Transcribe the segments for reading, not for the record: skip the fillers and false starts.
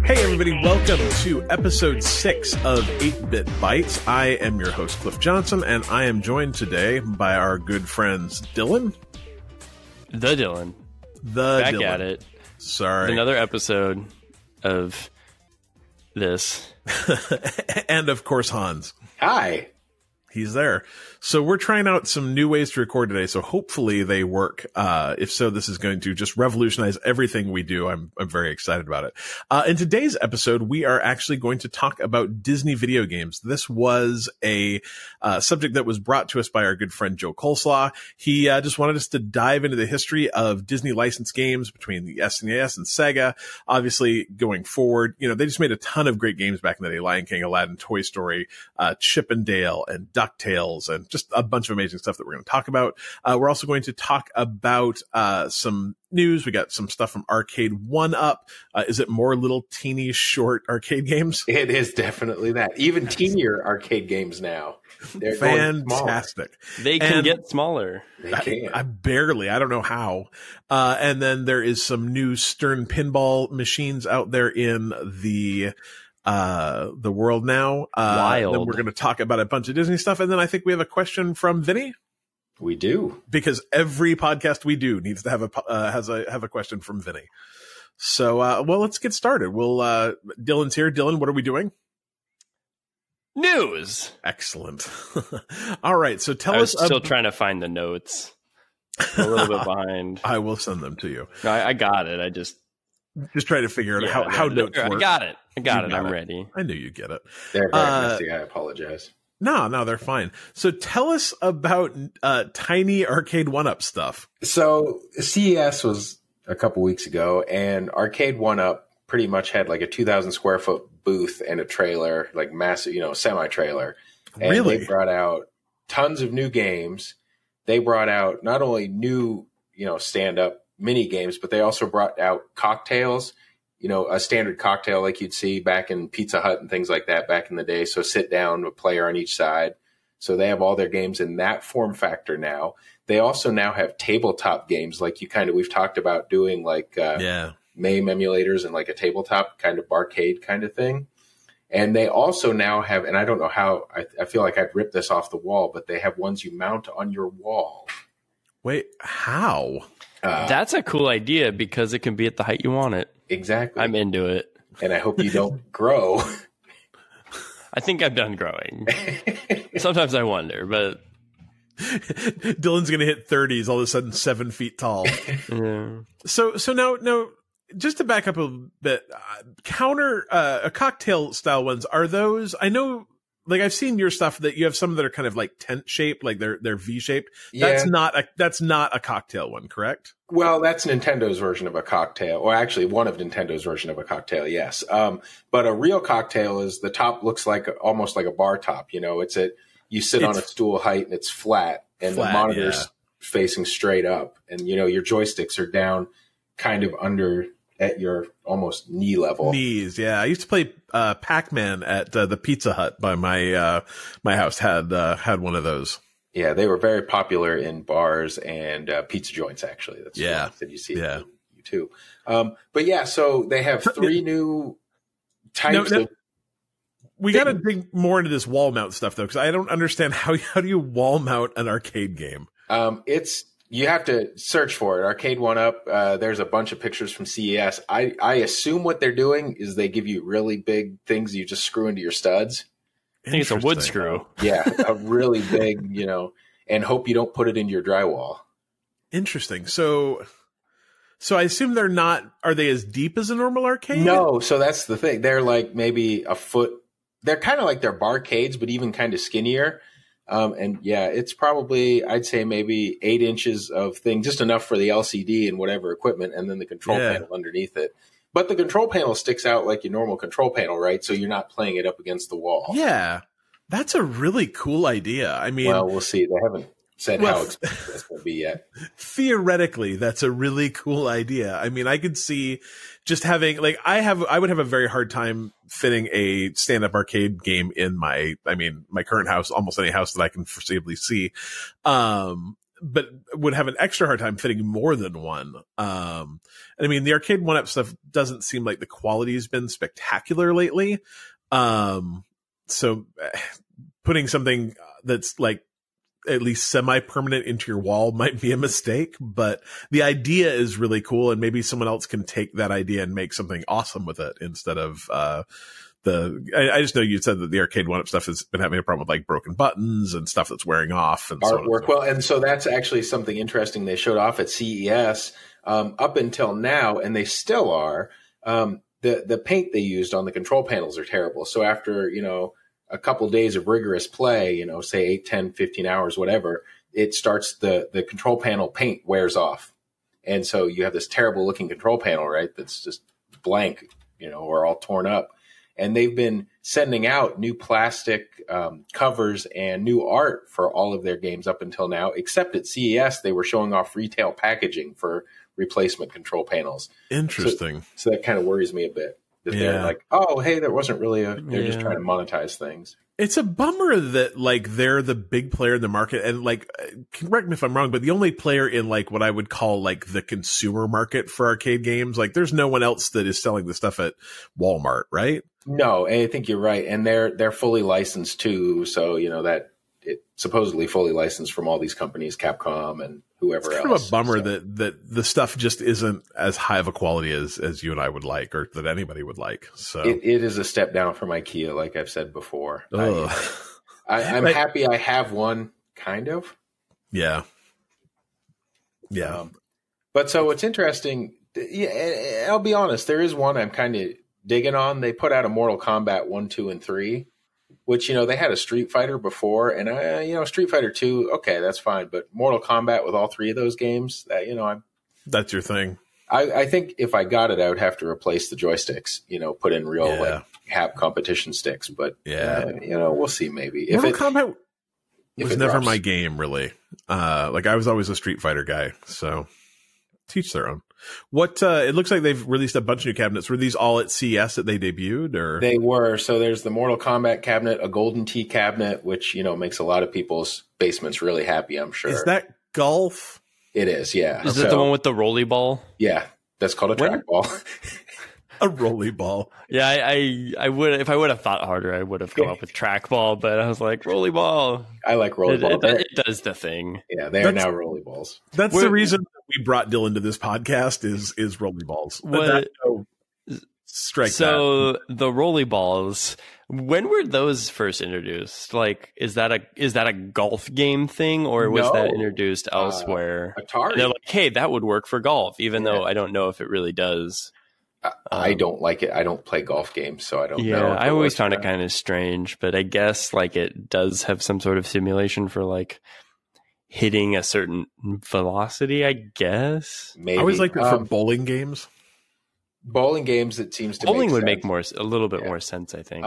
Hey everybody, welcome to episode 6 of 8-Bit Bytes. I am your host, Cliff Johnson, and I am joined today by our good friends Dylan. Back Dylan. at it. Sorry. Another episode of this. And of course, Hans. Hi. He's there. So we're trying out some new ways to record today, so hopefully they work. If so, this is going to just revolutionize everything we do. I'm very excited about it. In today's episode, we are actually going to talk about Disney video games. This was a subject that was brought to us by our good friend Joe Coleslaw. He just wanted us to dive into the history of Disney licensed games between the SNES and Sega. Obviously, going forward, you know, they just made a ton of great games back in the day. Lion King, Aladdin, Toy Story, Chip and Dale, and DuckTales, and just a bunch of amazing stuff that we're going to talk about. We're also going to talk about some news. We got some stuff from Arcade 1-Up. Is it more little teeny short arcade games? It is definitely that. Even teenier arcade games now. They're fantastic. They can get smaller. They can. I don't know how. And then there is some new Stern pinball machines out there in the world now. Wild. Then we're going to talk about a bunch of Disney stuff. And then I think we have a question from Vinny. We do. Because every podcast we do needs to have a question from Vinny. So, well, let's get started. Dylan's here. Dylan, what are we doing? News. Excellent. All right. So I was still trying to find the notes. A little bit behind. I will send them to you. No, I got it. I just try to figure out how notes work. I got it. I'm ready. I knew you'd get it. They're very messy. I apologize. No, they're fine. So tell us about tiny Arcade 1-Up stuff. So CES was a couple weeks ago, and Arcade 1-Up pretty much had like a 2,000 square foot booth and a trailer, like massive, semi-trailer. And Really? They brought out tons of new games. They brought out not only new, stand-up mini games, but they also brought out cocktails, a standard cocktail like you'd see back in Pizza Hut and things like that back in the day. So sit down, a player on each side. So they have all their games in that form factor now. They also now have tabletop games like we've talked about doing like MAME emulators and like a tabletop kind of barcade kind of thing. And they also now have, and I don't know how, I feel like I'd rip this off the wall, but they have ones you mount on your wall. Wait, how? That's a cool idea because it can be at the height you want it. Exactly. I'm into it. And I hope you don't grow. I think I'm done growing. Sometimes I wonder, but Dylan's going to hit 30s, all of a sudden 7 feet tall. Yeah. So now, just to back up a bit, cocktail style ones, are those, I know, like I've seen your stuff that you have some that are kind of like tent shaped, like they're V shaped. Yeah. That's not a cocktail one, correct? Well, that's Nintendo's version of a cocktail, or actually one of Nintendo's version of a cocktail. Yes. But a real cocktail is the top looks like almost like a bar top. You sit on a stool height and it's flat and the monitor's facing straight up, and your joysticks are down kind of under at your almost knee level. Knees, yeah. I used to play Pac-Man at the Pizza Hut by my house. Had one of those. Yeah, they were very popular in bars and pizza joints. Actually, that's that you see. Yeah, you too. But yeah, so they have 3 new types of. We got to dig more into this wall mount stuff though, because I don't understand how do you wall mount an arcade game? You have to search for it. Arcade 1-Up. There's a bunch of pictures from CES. I assume what they're doing is they give you really big things you just screw into your studs. I think it's a wood screw. Yeah, a really big, and hope you don't put it into your drywall. Interesting. So I assume they're not. Are they as deep as a normal arcade? No. So that's the thing. They're like maybe a foot. They're kind of like their barcades, but even kind of skinnier. And yeah, it's probably, I'd say maybe 8 inches of thing, just enough for the LCD and whatever equipment, and then the control panel underneath it. But the control panel sticks out like your normal control panel, right? So you're not playing it up against the wall. Yeah. That's a really cool idea. I mean, well, we'll see. They haven't said how expensive that's going to be yet. Theoretically, that's a really cool idea. I mean, I could see just having like I would have a very hard time fitting a stand-up arcade game in my current house, almost any house that I can foreseeably see. but would have an extra hard time fitting more than one. I mean, the arcade 1-up stuff doesn't seem like the quality has been spectacular lately. So putting something that's like at least semi-permanent into your wall might be a mistake, but the idea is really cool, and maybe someone else can take that idea and make something awesome with it instead of I just know you said that the arcade 1-up stuff has been having a problem with like broken buttons and stuff that's wearing off and artwork. Well, and so that's actually something interesting they showed off at CES up until now, and they still are. The paint they used on the control panels are terrible. So after, a couple days of rigorous play, say 8, 10, 15 hours, whatever, it starts the control panel paint wears off. And so you have this terrible looking control panel, right? That's just blank, or all torn up. And they've been sending out new plastic covers and new art for all of their games up until now, except at CES, they were showing off retail packaging for replacement control panels. Interesting. So that kind of worries me a bit. That they're like, oh, hey, there wasn't really they're just trying to monetize things. It's a bummer that like they're the big player in the market, and like, correct me if I'm wrong, but the only player in like what I would call like the consumer market for arcade games. Like there's no one else that is selling the stuff at Walmart, right? No, I think you're right. And they're fully licensed too. So, that it's supposedly fully licensed from all these companies, Capcom and whoever else. It's kind of a bummer that the stuff just isn't as high of a quality as you and I would like, or that anybody would like. So it is a step down from IKEA, like I've said before. I'm happy I have one, kind of. Yeah. Yeah. But so what's interesting, I'll be honest, there is one I'm kind of digging on. They put out a Mortal Kombat 1, 2, and 3, which, they had a Street Fighter before, and Street Fighter 2, okay, that's fine. But Mortal Kombat with all three of those games, that's your thing. I think if I got it, I would have to replace the joysticks, put in real like Hap competition sticks. But we'll see. Maybe Mortal Kombat was never my game, really. Like I was always a Street Fighter guy, so teach their own. What it looks like they've released a bunch of new cabinets. Were these all at CES that they debuted, or they were? So there's the Mortal Kombat cabinet, a Golden Tee cabinet, which makes a lot of people's basements really happy. I'm sure. Is that golf? It is, yeah. Is it the one with the rolly ball? Yeah, that's called a trackball. A rolly ball. Yeah, I would, if I would have thought harder, I would have come up with trackball, but I was like, rolly ball. I like rolly ball. It does the thing. Yeah, they are now rolly balls. That's the reason that we brought Dylan to this podcast is rolly balls. Strike so that. The rolly balls, when were those first introduced? Like, is that a golf game thing, or was that introduced elsewhere? Atari. And they're like, hey, that would work for golf, even though I don't know if it really does. I don't like it. I don't play golf games, so I don't know. Yeah, I always found it kind of strange, but I guess like it does have some sort of simulation for like hitting a certain velocity, I guess. Maybe. I always liked it for bowling games. Bowling games, it seems to bowling would make a little bit more sense, I think.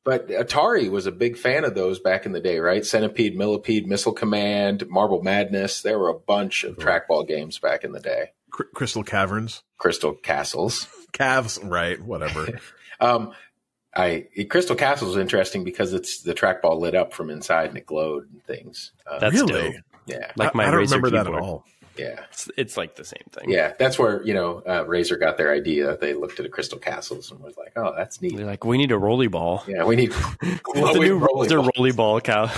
But Atari was a big fan of those back in the day, right? Centipede, Millipede, Missile Command, Marble Madness. There were a bunch of trackball games back in the day. Crystal Caverns, Crystal Castles, Cavs, right? Whatever. Crystal Castles is interesting because it's the trackball lit up from inside and it glowed and things. That's really dope. Yeah. Like my I don't Razer remember keyboard. that at all. Yeah. It's like the same thing. Yeah. That's where, Razer got their idea. They looked at a Crystal Castles and was like, oh, that's neat. They're like, we need a rolly ball. Yeah, we need the new rolly ball cow.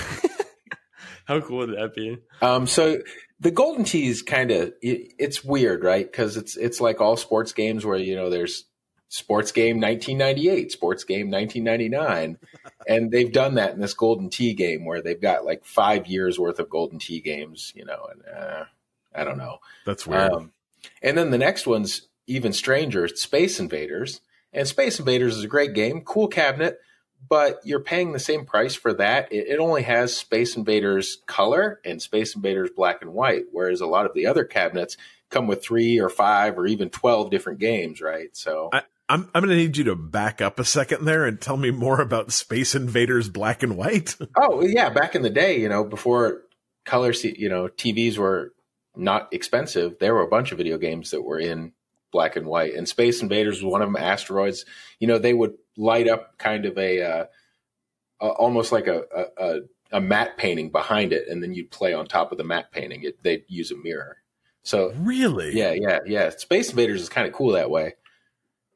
How cool would that be? So the Golden Tee is kind of, it's weird, right? Because it's like all sports games where, there's sports game 1998, sports game 1999. And they've done that in this Golden Tee game where they've got like 5 years worth of Golden Tee games, and I don't know. That's weird. And then the next one's even stranger. It's Space Invaders. And Space Invaders is a great game, cool cabinet, but you're paying the same price for that. It only has Space Invaders color and Space Invaders black and white, whereas a lot of the other cabinets come with 3 or 5 or even 12 different games, right? So I'm going to need you to back up a second there and tell me more about Space Invaders black and white. Oh, yeah. Back in the day, before color, TVs were not expensive, there were a bunch of video games that were in black and white, and Space Invaders was one of them. Asteroids, they would light up kind of a almost like a a matte painting behind it, and then you'd play on top of the matte painting. They'd use a mirror. So really, yeah. Space Invaders is kind of cool that way.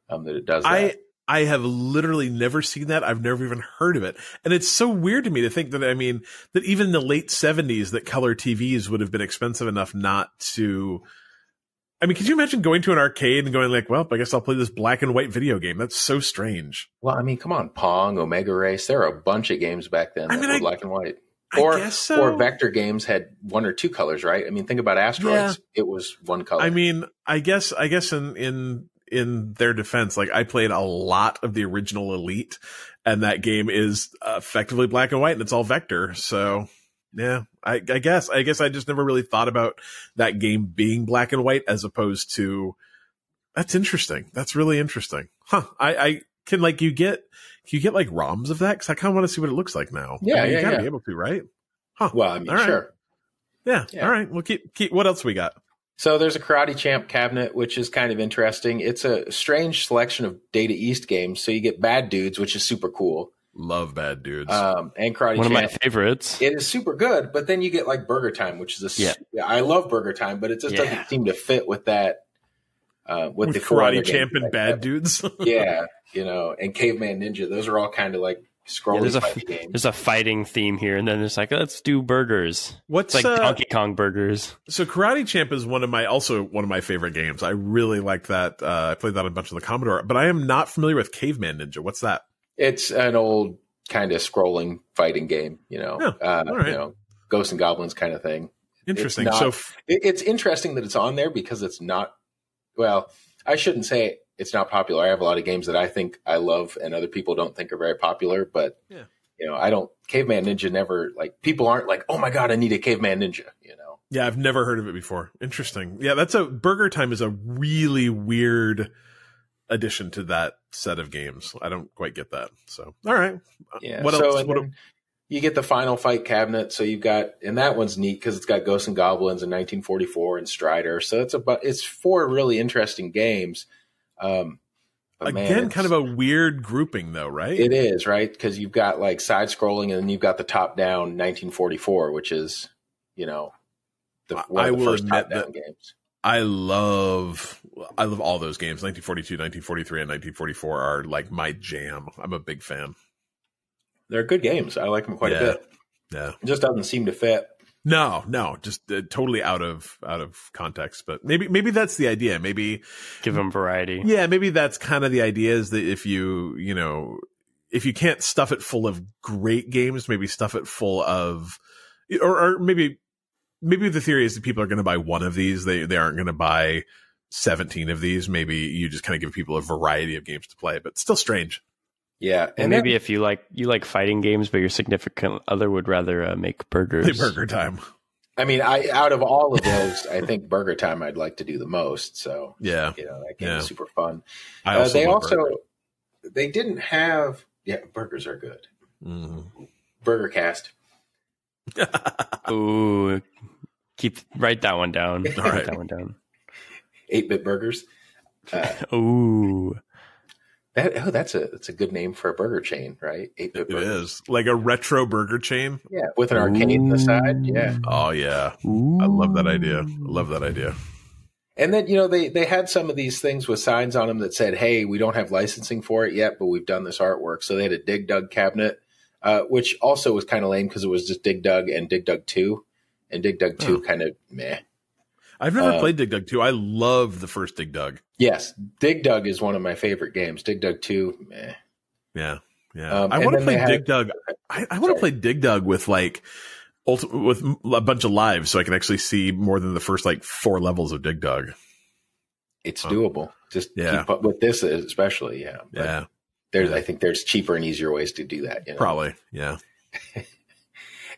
That it does that. I have literally never seen that. I've never even heard of it. And it's so weird to me to think that, I mean, that even in the late 70s that color TVs would have been expensive enough not to. I mean, could you imagine going to an arcade and going like, well, I guess I'll play this black and white video game? That's so strange. Well, I mean, come on, Pong, Omega Race. There are a bunch of games back then that were black and white. I guess so. Or vector games had one or two colors, right? I mean, think about Asteroids. Yeah. It was one color. I mean, I guess in their defense, like I played a lot of the original Elite, and that game is effectively black and white, and it's all vector. So yeah, I guess I just never really thought about that game being black and white as opposed to. That's interesting. That's really interesting, huh? I can like you get like ROMs of that because I kind of want to see what it looks like now. Yeah, I mean, you gotta be able to, right? Huh? Well, I mean, all right. Sure. Yeah. All right. We'll keep. What else we got? So there's a Karate Champ cabinet, which is kind of interesting. It's a strange selection of Data East games. So you get Bad Dudes, which is super cool. Love Bad Dudes. And Karate Champ. One of my favorites. It is super good, but then you get like Burger Time, which is I love Burger Time, but it just doesn't seem to fit with that. With the Karate Champ and Bad Dudes. Yeah, and Caveman Ninja. Those are all kind of like scrolling fighting games. There's a fighting theme here, and then it's like, let's do burgers. What's it's like Donkey Kong burgers. So Karate Champ is one of my favorite games. I really like that. I played that a bunch on the Commodore, but I am not familiar with Caveman Ninja. What's that? It's an old kind of scrolling fighting game, all right. Ghosts and Goblins kind of thing. Interesting. It's interesting that it's on there because it's not. Well, I shouldn't say it's not popular. I have a lot of games that I think I love and other people don't think are very popular, but I don't. Caveman Ninja never people aren't like, oh my god, I need a Caveman Ninja. Yeah, I've never heard of it before. Interesting. Yeah, Burger Time is a really weird addition to that set of games. I don't quite get that. So, all right. Yeah. What else? You get the Final Fight cabinet. So you've got, and that one's neat because it's got Ghosts and Goblins in 1944 and Strider. So it's four really interesting games. Again, kind of a weird grouping though, right? It is, right? Because you've got like side scrolling and then you've got the top down 1944, which is, one of the first top down games. I love all those games. 1942, 1943, and 1944 are like my jam. I'm a big fan. They're good games. I like them quite a bit. Yeah. It just doesn't seem to fit. No, just totally out of context. But maybe that's the idea. Maybe give them variety. Yeah, maybe that's kind of the idea is that if you can't stuff it full of great games, maybe stuff it full of, or maybe the theory is that people are going to buy one of these. They aren't going to buy 17 of these. Maybe you just kind of give people a variety of games to play, but still strange. Yeah, and maybe if you like fighting games, but your significant other would rather make burgers. Burger Time. I mean, out of all of those, I think Burger Time I'd like to do the most. So yeah, that game is super fun. They didn't have burgers are good. Mm-hmm. Burger Cast. Ooh, write that one down. All right. Write that one down. 8-bit burgers. Ooh. That's a good name for a burger chain, right? 8-bit burgers. It is like a retro burger chain. Yeah, with an arcade on the side. Yeah. Oh yeah, I love that idea. And then they had some of these things with signs on them that said, "Hey, we don't have licensing for it yet, but we've done this artwork." So they had a Dig Dug cabinet, which also was kind of lame because it was just Dig Dug and Dig Dug 2, and Dig Dug 2 kind of meh. I've never played Dig Dug 2. I love the first Dig Dug. Yes, Dig Dug is one of my favorite games. Dig Dug 2, meh. Yeah. I want to play Dig Dug. I want to play Dig Dug with with a bunch of lives, so I can actually see more than the first 4 levels of Dig Dug. It's doable. Just keep up with this, especially. Yeah. But I think there's cheaper and easier ways to do that. Probably. Yeah.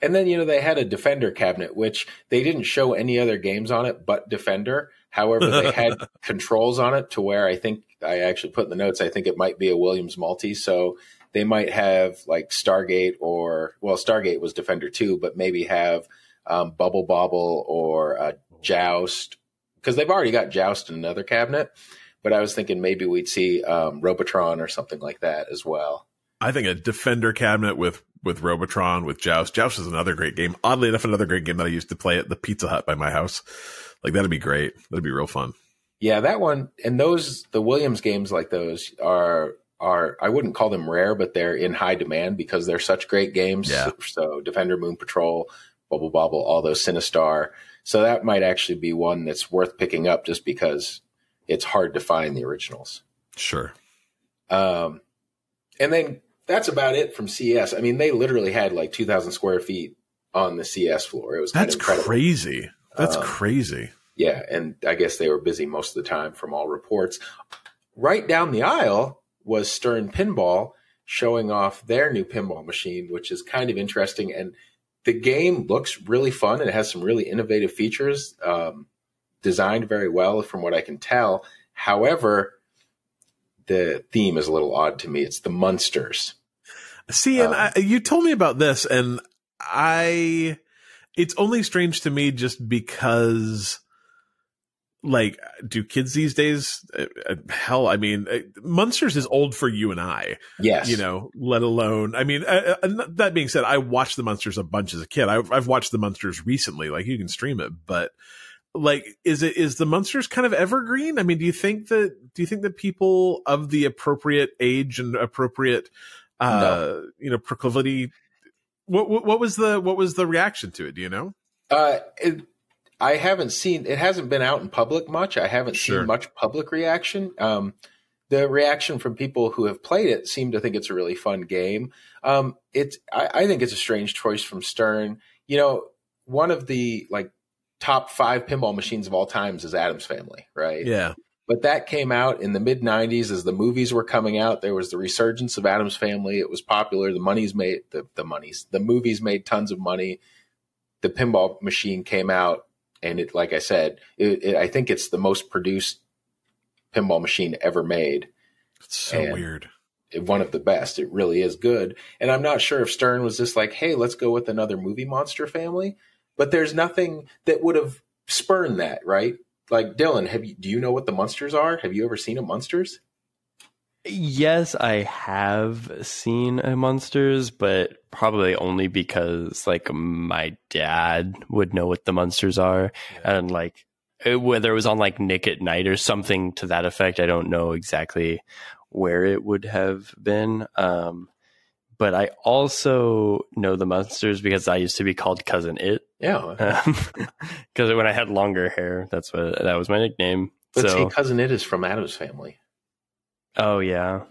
And then, they had a Defender cabinet, which they didn't show any other games on it but Defender. However, they had controls on it to where I think I actually put in the notes, I think it might be a Williams multi. So they might have Stargate Stargate was Defender 2, but maybe have Bubble Bobble or Joust, because they've already got Joust in another cabinet. But I was thinking maybe we'd see Robotron or something like that as well. I think a Defender cabinet with with Robotron, with Joust. Joust is another great game. Oddly enough, another great game that I used to play at the Pizza Hut by my house. Like, that'd be great. That'd be real fun. Yeah, that one, and the Williams games like those are I wouldn't call them rare, but they're in high demand because they're such great games. Yeah. So Defender, Moon Patrol, Bubble Bobble, all those, Sinistar. So that might actually be one that's worth picking up just because it's hard to find the originals. Sure. And then that's about it from CS. I mean, they literally had like 2,000 square feet on the CS floor. It was kind of incredible. Crazy. That's crazy. Yeah, and I guess they were busy most of the time from all reports. Right down the aisle was Stern Pinball showing off their new pinball machine, which is kind of interesting. And the game looks really fun, and it has some really innovative features, designed very well from what I can tell. However, the theme is a little odd to me. It's the Munsters. See, and you told me about this, and it's only strange to me just because, like, do kids these days, hell, I mean, Munsters is old for you and I. Yes. You know, let alone, I mean, that being said, I watched the Munsters a bunch as a kid. I've watched the Munsters recently, like, you can stream it, but like, is the Munsters kind of evergreen? I mean, do you think that people of the appropriate age and appropriate, No. you know, proclivity, what was the reaction to it? Do you know? I haven't seen, it hasn't been out in public much. I haven't seen much public reaction. The reaction from people who have played it seem to think it's a really fun game. I think it's a strange choice from Stern. You know, one of the like top 5 pinball machines of all times is Addams Family, right? Yeah. But that came out in the mid 90s as the movies were coming out. There was the resurgence of Addams Family. It was popular. The movies made tons of money. The pinball machine came out. And it, like I said, I think it's the most produced pinball machine ever made. It's so weird. One of the best. It really is good. And I'm not sure if Stern was just like, hey, let's go with another movie monster family. But there's nothing that would have spurned that, right? Like, Dylan, do you know what the Munsters are? Have you ever seen a Munsters? Yes, I have seen a Munsters, but probably only because like my dad would know what the Munsters are, and like whether it was on like Nick at Night or something to that effect. I don't know exactly where it would have been. But I also know the Munsters because I used to be called Cousin It. Yeah, because when I had longer hair, that was my nickname. But see, Cousin It is from Addams Family. Oh, yeah.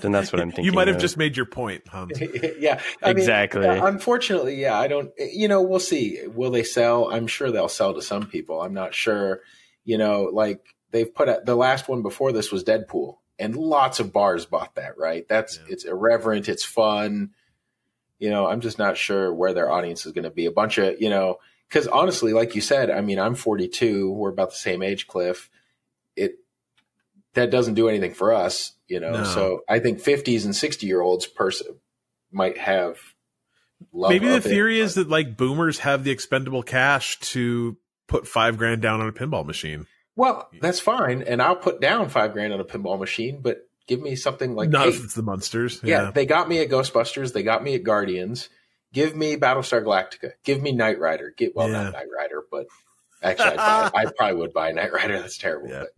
Then that's what I'm thinking. You might have just made your point, Hans. Yeah, exactly. Unfortunately, yeah, I don't, you know, we'll see. Will they sell? I'm sure they'll sell to some people. I'm not sure, you know, like they've put out, the last one before this was Deadpool, and lots of bars bought that, right? It's irreverent. It's fun. You know, I'm just not sure where their audience is going to be. A bunch of, you know, because honestly, like you said, I mean, I'm 42. We're about the same age, Cliff. That doesn't do anything for us, you know. No. So I think 50s and 60-year-olds might have love. Maybe the theory is that like boomers have the expendable cash to put $5,000 down on a pinball machine. Well, that's fine, and I'll put down $5,000 on a pinball machine, but give me something like not if it's the Munsters. Yeah, they got me at Ghostbusters, they got me at Guardians. Give me Battlestar Galactica. Give me Knight Rider. Not Knight Rider, but actually, I probably would buy Knight Rider. That's terrible, but.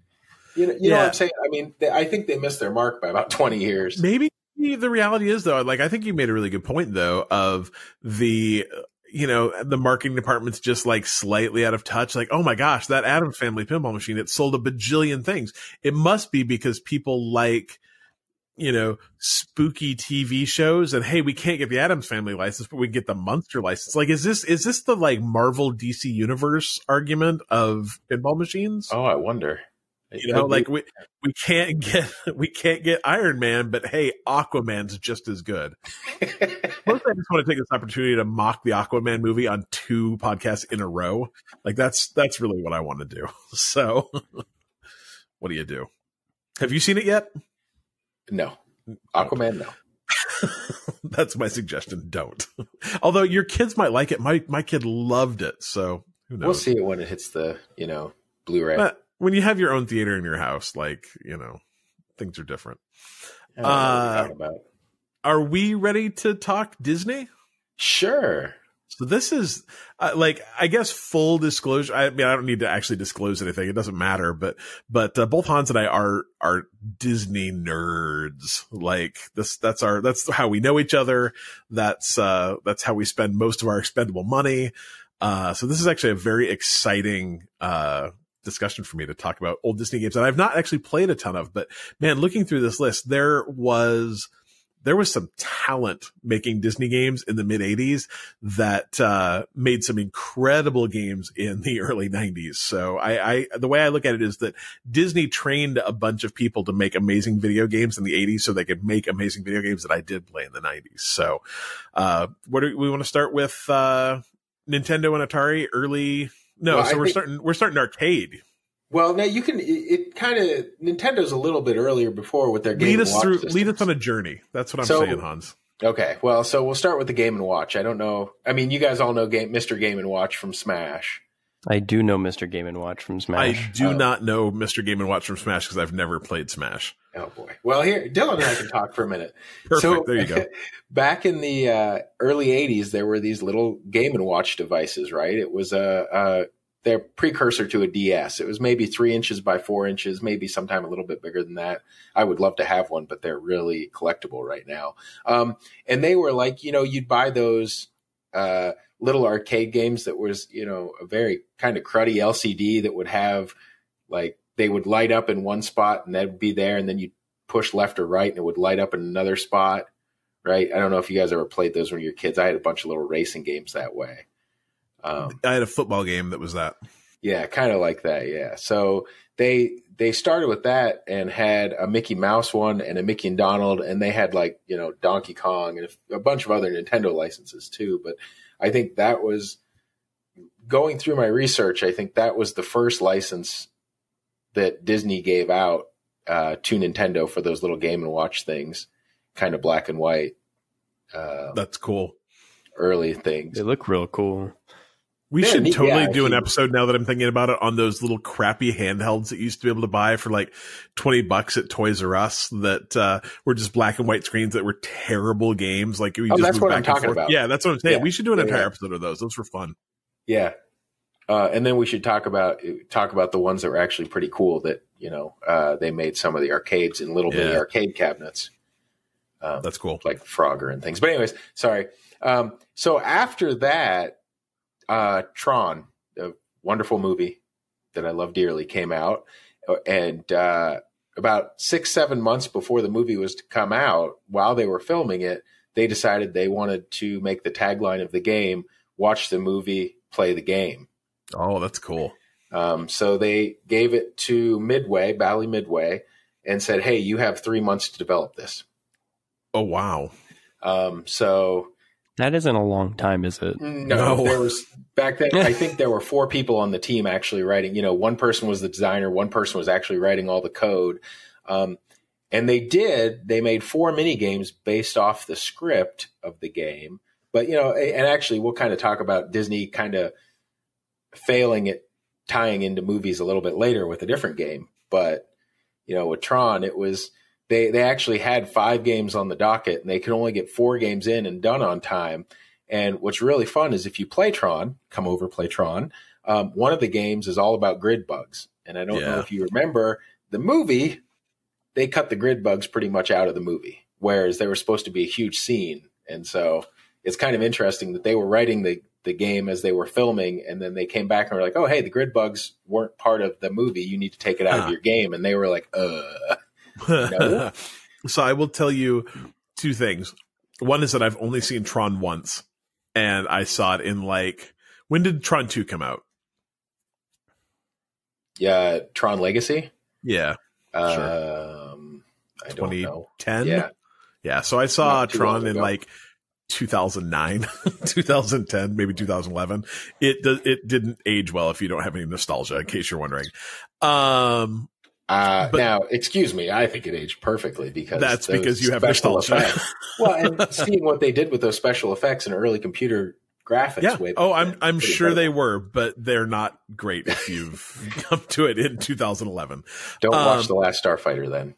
You know what I'm saying? I mean, I think they missed their mark by about 20 years. Maybe the reality is, though, like, I think you made a really good point, though, of the, you know, the marketing department's just like slightly out of touch. Like, oh my gosh, that Addams Family pinball machine, it sold a bajillion things. It must be because people like, you know, spooky TV shows, and hey, we can't get the Addams Family license, but we can get the Munster license. Like, is this the like Marvel DC Universe argument of pinball machines? Oh, I wonder. You know, like we can't get Iron Man, but hey, Aquaman's just as good. Mostly, I just want to take this opportunity to mock the Aquaman movie on 2 podcasts in a row. Like that's really what I want to do. So, what do you do? Have you seen it yet? No, Aquaman. No. That's my suggestion. Don't. Although your kids might like it. My kid loved it. So who knows? We'll see it when it hits the Blu-ray. But when you have your own theater in your house, like, you know, things are different. I don't know what you're talking about. Are we ready to talk Disney? Sure. So this is like, I guess, full disclosure. I mean, I don't need to actually disclose anything. It doesn't matter. But both Hans and I are Disney nerds. Like that's how we know each other. That's how we spend most of our expendable money. So this is actually a very exciting discussion for me to talk about old Disney games that I've not actually played a ton of. But man, looking through this list, there was some talent making Disney games in the mid 80s that made some incredible games in the early 90s. So the way I look at it is that Disney trained a bunch of people to make amazing video games in the 80s so they could make amazing video games that I did play in the 90s. So what do we want to start with? Nintendo and Atari early? No, well, so we're starting arcade. Well, now you can. It kind of Nintendo's a little bit earlier before with their Game and Watch systems. Lead us on a journey. That's what I'm saying, Hans. Okay, well, so we'll start with the Game and Watch. I don't know. I mean, you guys all know Mr. Game and Watch from Smash. I do know Mr. Game and Watch from Smash. I do not know Mr. Game and Watch from Smash because I've never played Smash. Oh boy. Well, here Dylan and I can talk for a minute. Perfect. So, there you go. Back in the early '80s, there were these little Game and Watch devices. Right? It was their precursor to a DS. It was maybe 3 inches by 4 inches, maybe sometime a little bit bigger than that. I would love to have one, but they're really collectible right now. And they were like, you'd buy those little arcade games that was, a very kind of cruddy LCD that would have like, they would light up in one spot and that would be there. And then you'd push left or right and it would light up in another spot. Right. I don't know if you guys ever played those when you were kids. I had a bunch of little racing games that way. I had a football game that was that. Yeah, kind of like that. Yeah. So they started with that and had a Mickey Mouse one and a Mickey and Donald, and they had like, Donkey Kong and a bunch of other Nintendo licenses too. But I think that was going through my research. I think that was the first license that Disney gave out to Nintendo for those little Game and Watch things, kind of black and white. That's cool. Early things. They look real cool. We should totally do an episode now that I'm thinking about it on those little crappy handhelds that you used to be able to buy for like $20 at Toys R Us that were just black and white screens that were terrible games. Like we just that's what I'm talking about. Yeah, that's what I'm saying. Yeah. We should do an entire episode of those. Those were fun. Yeah. And then we should talk about the ones that were actually pretty cool that, they made some of the arcades in little mini arcade cabinets. That's cool. Like Frogger and things. But anyways, sorry. So after that, Tron, a wonderful movie that I love dearly, came out. And about 6-7 months before the movie was to come out, while they were filming it, they decided they wanted to make the tagline of the game, watch the movie, play the game. Oh, that's cool. So they gave it to Midway, Bally Midway, and said, hey, you have 3 months to develop this. Oh, wow. So... That isn't a long time, is it? No. There was back then. I think there were 4 people on the team actually writing. One person was the designer, one person was actually writing all the code, and they made 4 mini games based off the script of the game. But and actually, we'll kind of talk about Disney kind of failing at tying into movies a little bit later with a different game. But with Tron, it was. They actually had 5 games on the docket, and they could only get 4 games in and done on time. And what's really fun is if you play Tron, come over, play Tron. One of the games is all about grid bugs. And I don't know if you remember the movie, they cut the grid bugs pretty much out of the movie, whereas they were supposed to be a huge scene. And so it's kind of interesting that they were writing the game as they were filming, and then they came back and were like, oh, hey, the grid bugs weren't part of the movie. You need to take it out of your game. And they were like, No. So I will tell you 2 things. One is that I've only seen Tron once, and I saw it in when did Tron 2 come out? Yeah, Tron Legacy? Yeah. Sure. I don't know. 2010? Yeah, so I saw Tron in 2009, 2010, maybe 2011. It didn't age well if you don't have any nostalgia, in case you're wondering. Now, excuse me, I think it aged perfectly because that's because you have nostalgia. Effects. Well, and seeing what they did with those special effects and early computer graphics. Yeah. I'm sure they were, but they're not great if you've come to it in 2011. Don't watch The Last Starfighter then.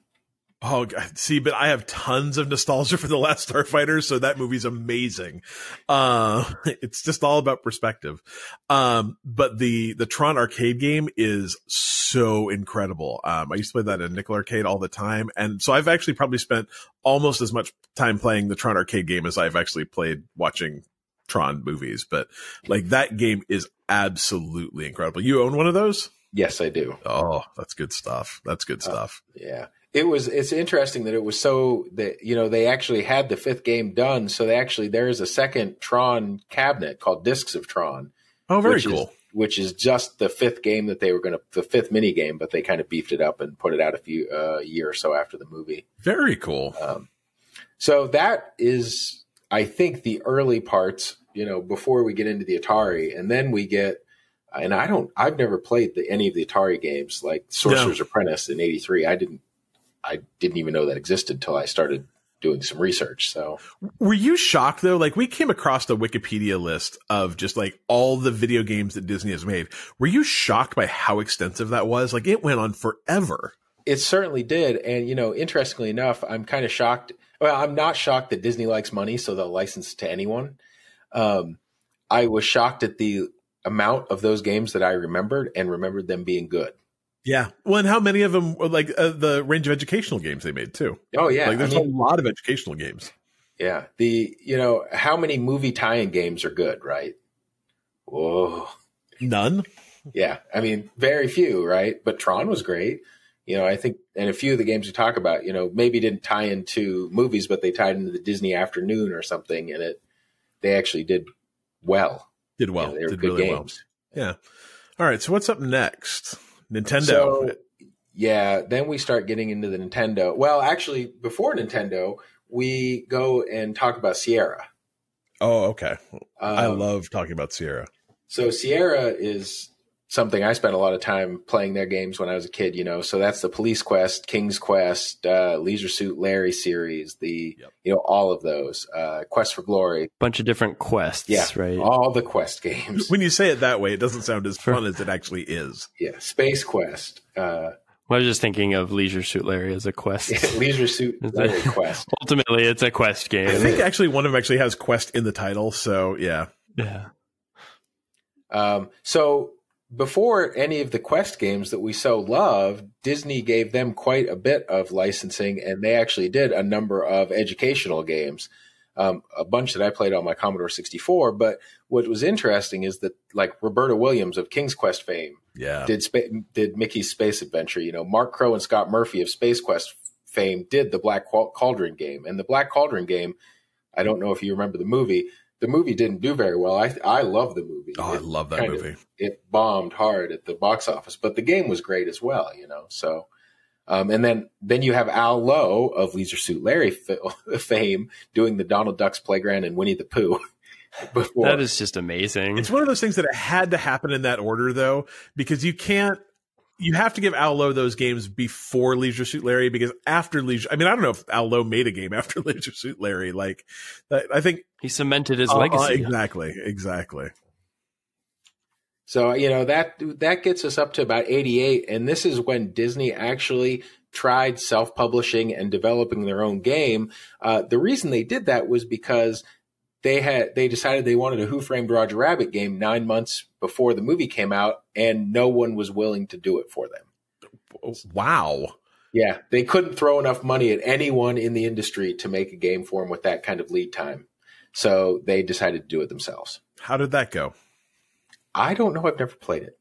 Oh, God. See, but I have tons of nostalgia for The Last Starfighter, so that movie's amazing. It's just all about perspective. But the Tron arcade game is so incredible. I used to play that at Nickel Arcade all the time. And so I've actually probably spent almost as much time playing the Tron arcade game as I've actually played watching Tron movies. But like, that game is absolutely incredible. You own one of those? Yes, I do. Oh, that's good stuff. That's good stuff. Yeah. It's interesting that it was so that, you know, they actually had the fifth game done. So there is a second Tron cabinet called Discs of Tron. Oh, very cool. Which is just the fifth game that they were the fifth mini game, but they kind of beefed it up and put it out a year or so after the movie. Very cool. So that is, I think, the early parts, you know, before we get into the Atari, and then we get, and I've never played any of the Atari games like Sorcerer's Apprentice in '83. I didn't even know that existed until I started doing some research. So were you shocked though? Like, we came across the Wikipedia list of just like all the video games that Disney has made. Were you shocked by how extensive that was? Like, it went on forever. It certainly did. And, you know, interestingly enough, I'm kind of shocked. Well, I'm not shocked that Disney likes money, so they'll license it to anyone. I was shocked at the amount of those games that I remembered them being good. Yeah. Well, and how many of them were like the range of educational games they made too? Oh yeah. Like, there's a lot of educational games. Yeah. How many movie tie-in games are good, right? Whoa. None. Yeah. I mean, very few, right? But Tron was great. You know, I think, and a few of the games we talk about, you know, maybe didn't tie into movies, but they tied into the Disney afternoon or something, and they actually did well. They were good really games. Well. Yeah. All right. So what's up next? Nintendo. So, yeah, then we start getting into the Nintendo. Well, actually, before Nintendo, we go and talk about Sierra. Oh, okay. I love talking about Sierra. So Sierra is something I spent a lot of time playing their games when I was a kid, you know. So that's the Police Quest, King's Quest, Leisure Suit Larry series, all of those. Quest for Glory. Bunch of different quests, right? All the Quest games. When you say it that way, it doesn't sound as fun as it actually is. Yeah, Space Quest. I was just thinking of Leisure Suit Larry as a quest. Leisure Suit Larry Quest. Ultimately, it's a quest game. I think actually one of them actually has Quest in the title, so yeah. Yeah. So before any of the Quest games that we so love, Disney gave them quite a bit of licensing, and they actually did a number of educational games, a bunch that I played on my Commodore 64. But what was interesting is that, like, Roberta Williams of King's Quest fame did Mickey's Space Adventure. You know, Mark Crow and Scott Murphy of Space Quest fame did the Black Cauldron game. And the Black Cauldron game, I don't know if you remember the movie. The movie didn't do very well. I love the movie. Oh, I love that movie. It bombed hard at the box office, but the game was great as well, you know. So, and then you have Al Lowe of Leisure Suit Larry fame doing the Donald Duck's Playground and Winnie the Pooh. That is just amazing. It's one of those things that it had to happen in that order, though, because you have to give Al Lowe those games before Leisure Suit Larry, because after Leisure, I mean, I don't know if Al Lowe made a game after Leisure Suit Larry. Like, I think he cemented his legacy. Exactly. So, you know, that gets us up to about 88. And this is when Disney actually tried self-publishing and developing their own game. The reason they did that was because they decided they wanted a Who Framed Roger Rabbit game 9 months before the movie came out, and no one was willing to do it for them. Wow. Yeah, they couldn't throw enough money at anyone in the industry to make a game for them with that kind of lead time. So they decided to do it themselves. How did that go? I don't know. I've never played it.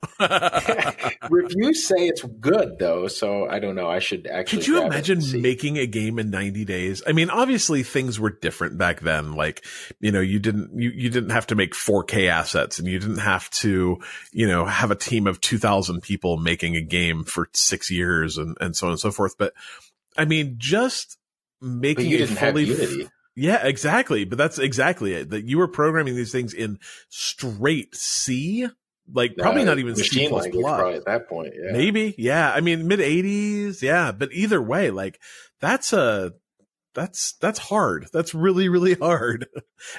Reviews say it's good, though, so I don't know. I should actually. Could you imagine making a game in 90 days? I mean, obviously things were different back then. Like, you know, you didn't have to make 4K assets, and you didn't have to, you know, have a team of 2,000 people making a game for 6 years and so on and so forth. But I mean, just making you didn't have Unity. Yeah, exactly. But that's exactly it. That you were programming these things in straight C, like probably not even C++. Probably at that point, yeah. Maybe, yeah. I mean, mid-80s, yeah. But either way, like that's hard. That's really, really hard,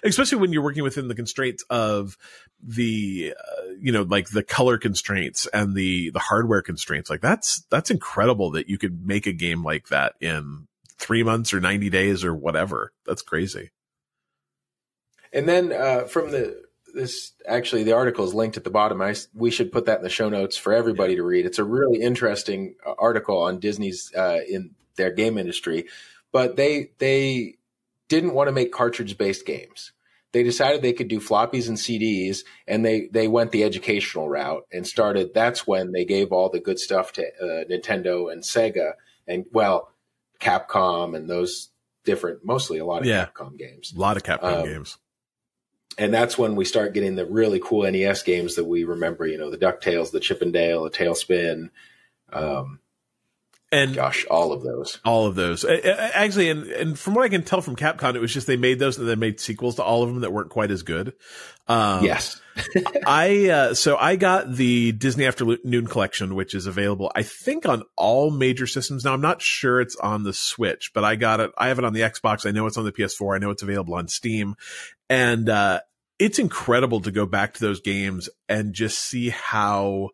especially when you're working within the constraints of the, you know, like the color constraints and the hardware constraints. Like that's incredible that you could make a game like that in 3 months or 90 days or whatever. That's crazy. And then from the article is linked at the bottom. We should put that in the show notes for everybody to read. It's a really interesting article on Disney's in their game industry, but they didn't want to make cartridge-based games. They decided they could do floppies and CDs, and they went the educational route and started. That's when they gave all the good stuff to Nintendo and Sega, and Capcom and those different, mostly a lot of Capcom games. A lot of Capcom games. And that's when we start getting the really cool NES games that we remember, the DuckTales, the Chip and Dale, the Tailspin, and all of those. Actually, and from what I can tell from Capcom, it was just they made those and then made sequels to all of them that weren't quite as good. Yes. So I got the Disney Afternoon Collection, which is available, I think, on all major systems. Now, I'm not sure it's on the Switch, but I got it. I have it on the Xbox. I know it's on the PS4. I know it's available on Steam. And it's incredible to go back to those games and just see how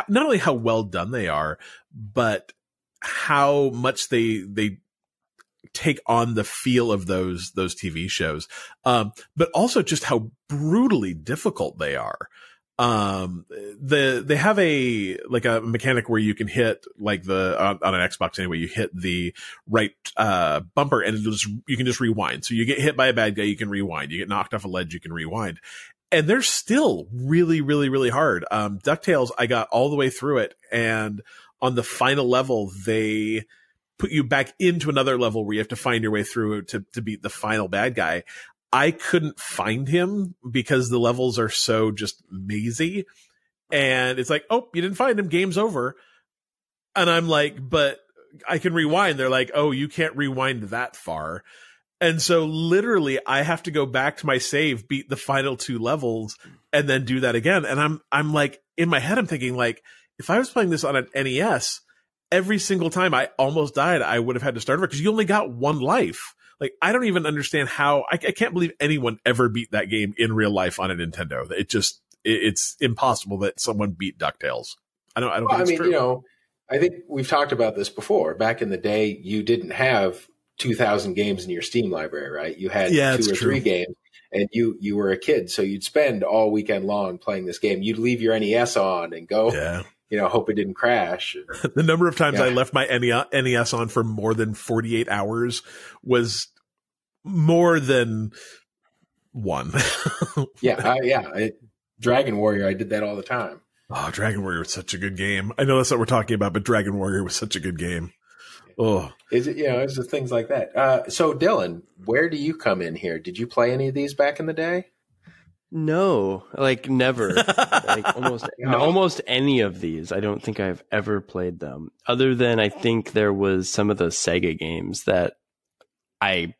not only how well done they are, but how much they take on the feel of those TV shows. But also just how brutally difficult they are. They have a mechanic where you can hit on an Xbox anyway, you hit the right bumper and you can just rewind. So you get hit by a bad guy, you can rewind. You get knocked off a ledge, you can rewind. And they're still really, really, really hard. DuckTales, I got all the way through it, and on the final level, they put you back into another level where you have to find your way through to beat the final bad guy. I couldn't find him because the levels are so just mazy. And it's like, oh, you didn't find him. Game's over. And I'm like, but I can rewind. They're like, oh, you can't rewind that far. And so literally I have to go back to my save, beat the final 2 levels, and then do that again. And I'm like, in my head, I'm thinking like, if I was playing this on an NES, every single time I almost died, I would have had to start over because you only got 1 life. Like, I don't even understand how I can't believe anyone ever beat that game in real life on a Nintendo. It's impossible that someone beat DuckTales. I don't think it's true. I think we've talked about this before. Back in the day, you didn't have 2,000 games in your Steam library, right? You had 2 or 3 games, and you were a kid. So you'd spend all weekend long playing this game. You'd leave your NES on and go, hope it didn't crash. The number of times I left my NES on for more than 48 hours was more than 1. Dragon Warrior, I did that all the time. Oh, Dragon Warrior was such a good game. I know that's what we're talking about, but Dragon Warrior was such a good game. Oh, is it? It's just things like that. So Dylan, where do you come in here? Did you play any of these back in the day? No, never. Almost any of these. I don't think I've ever played them. Other than I think there was some of the Sega games that I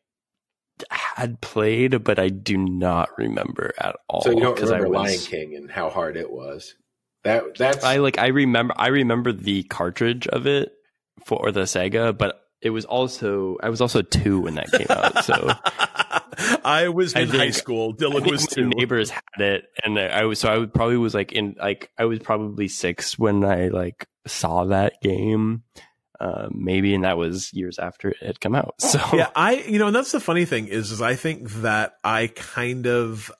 had played, but I do not remember at all. So you don't remember Lion King and how hard it was? That's I remember the cartridge of it for the Sega, but I was also 2 when that came out. So I was in high school. Dylan was 2. Neighbors had it, and I was probably 6 when I saw that game. Maybe, and that was years after it had come out. So yeah, and that's the funny thing is I think that I kind of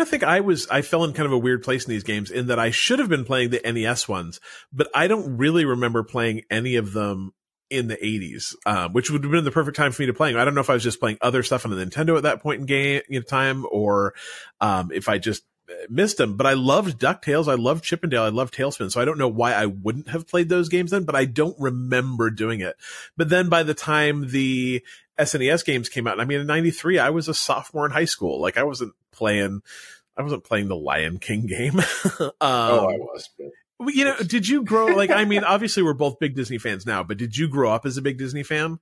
think I fell in kind of a weird place in these games in that I should have been playing the NES ones, but I don't really remember playing any of them in the 80s, which would have been the perfect time for me to play. I don't know if I was just playing other stuff on the Nintendo at that point in time, or if I just missed them. But I loved DuckTales, I loved Chip and Dale, I loved Tailspin, so I don't know why I wouldn't have played those games then, but I don't remember doing it. But then by the time the SNES games came out, in 93, I was a sophomore in high school. I wasn't playing the Lion King game. I was. But... did you grow, obviously we're both big Disney fans now, but did you grow up as a big Disney fan?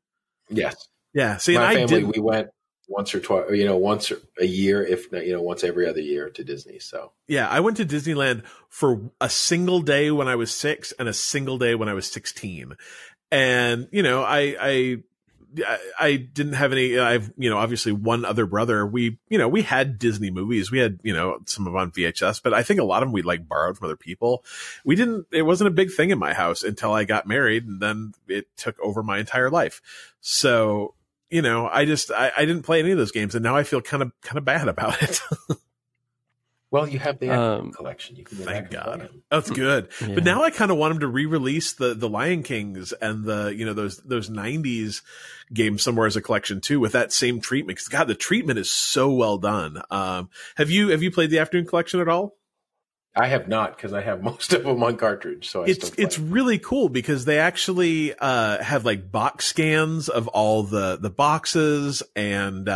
Yes. Yeah. See, my family, we went once or twice, once a year, if not, once every other year to Disney. So yeah, I went to Disneyland for a single day when I was 6 and a single day when I was 16. And, I I didn't have any, I've, obviously one other brother. We had Disney movies. We had, some of them on VHS, but I think a lot of them we like borrowed from other people. It wasn't a big thing in my house until I got married, and then it took over my entire life. So, I didn't play any of those games, and now I feel kind of bad about it. Well, you have the X-Men collection. You can thank God. That's good. Yeah. But now I kind of want them to re-release the Lion Kings and the those 90s games somewhere as a collection too, with that same treatment. Because God, the treatment is so well done. Have you played the Afternoon Collection at all? I have not, because I have most of them on cartridge. So it's really cool because they actually have like box scans of all the boxes, and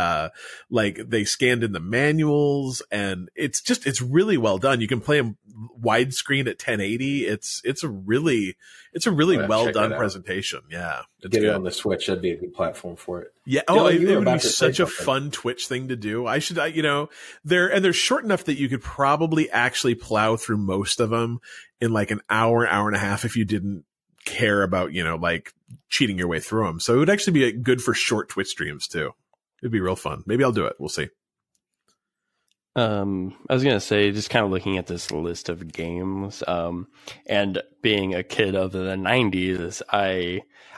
like they scanned in the manuals, and it's really well done. You can play them widescreen at 1080. It's a really well done presentation. Yeah, get it on the Switch. That'd be a good platform for it. Yeah. Oh, it would be such a fun Twitch thing to do. They're short enough that you could probably actually plow through most of them in like an hour and a half if you didn't care about, like cheating your way through them. So it would actually be good for short Twitch streams too. It'd be real fun. Maybe I'll do it. We'll see. I was going to say, just kind of looking at this list of games, and being a kid of the 90s,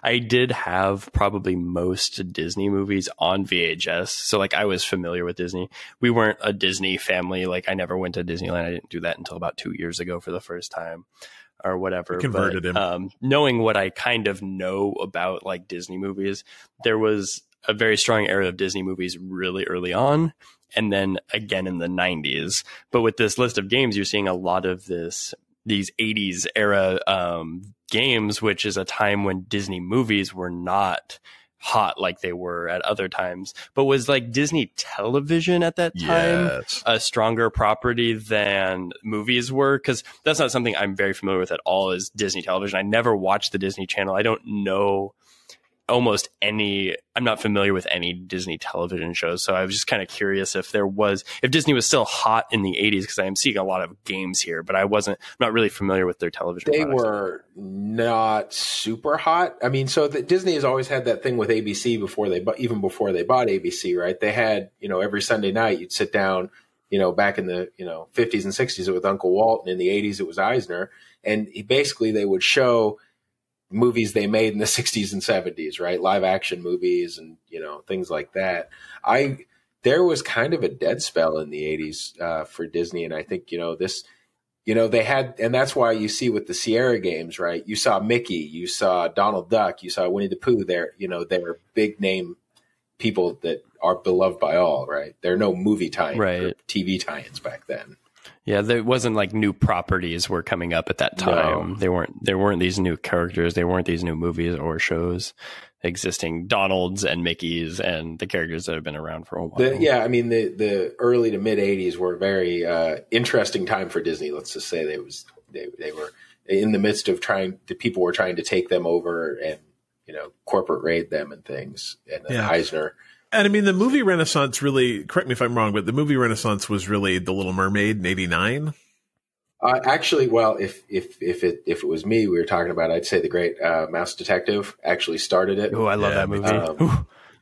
I did have probably most Disney movies on VHS. So like I was familiar with Disney. We weren't a Disney family. Like I never went to Disneyland. I didn't do that until about 2 years ago for the first time or whatever. Converted him. Knowing what I kind of know about like Disney movies, there was a very strong era of Disney movies really early on, and then again in the 90s. But with this list of games, you're seeing a lot of these 80s era games, which is a time when Disney movies were not hot like they were at other times, but was like Disney television at that time a stronger property than movies were? Because that's not something I'm very familiar with at all, is Disney television. I never watched the Disney Channel. I don't know I'm not familiar with any Disney television shows. So I was just kind of curious if Disney was still hot in the 80s, because I am seeing a lot of games here, but I'm not really familiar with their television They products. were not super hot. I mean, so Disney has always had that thing with ABC even before they bought ABC, right? They had, every Sunday night you'd sit down, back in the, 50s and 60s with Uncle Walt, and in the 80s it was Eisner. And they would show movies they made in the 60s and 70s, right? Live action movies and, things like that. There was kind of a dead spell in the 80s for Disney. And I think, they had, and that's why you see with the Sierra games, right? You saw Mickey, you saw Donald Duck, you saw Winnie the Pooh. They're big name people that are beloved by all, right? There are no movie tie-ins or TV tie-ins back then. Yeah, there wasn't like new properties were coming up at that time. No. There weren't these new characters. There weren't these new movies or shows existing. Donalds and Mickeys and the characters that have been around for a while. The early to mid 80s were a very interesting time for Disney. Let's just say they were in the midst of people were trying to take them over and corporate raid them and things. And then Eisner. And I mean, the movie renaissance really, correct me if I'm wrong, but the movie renaissance was really The Little Mermaid in '89. Actually, well, if it was me we were talking about, I'd say The Great Mouse Detective actually started it. Oh, I love that movie.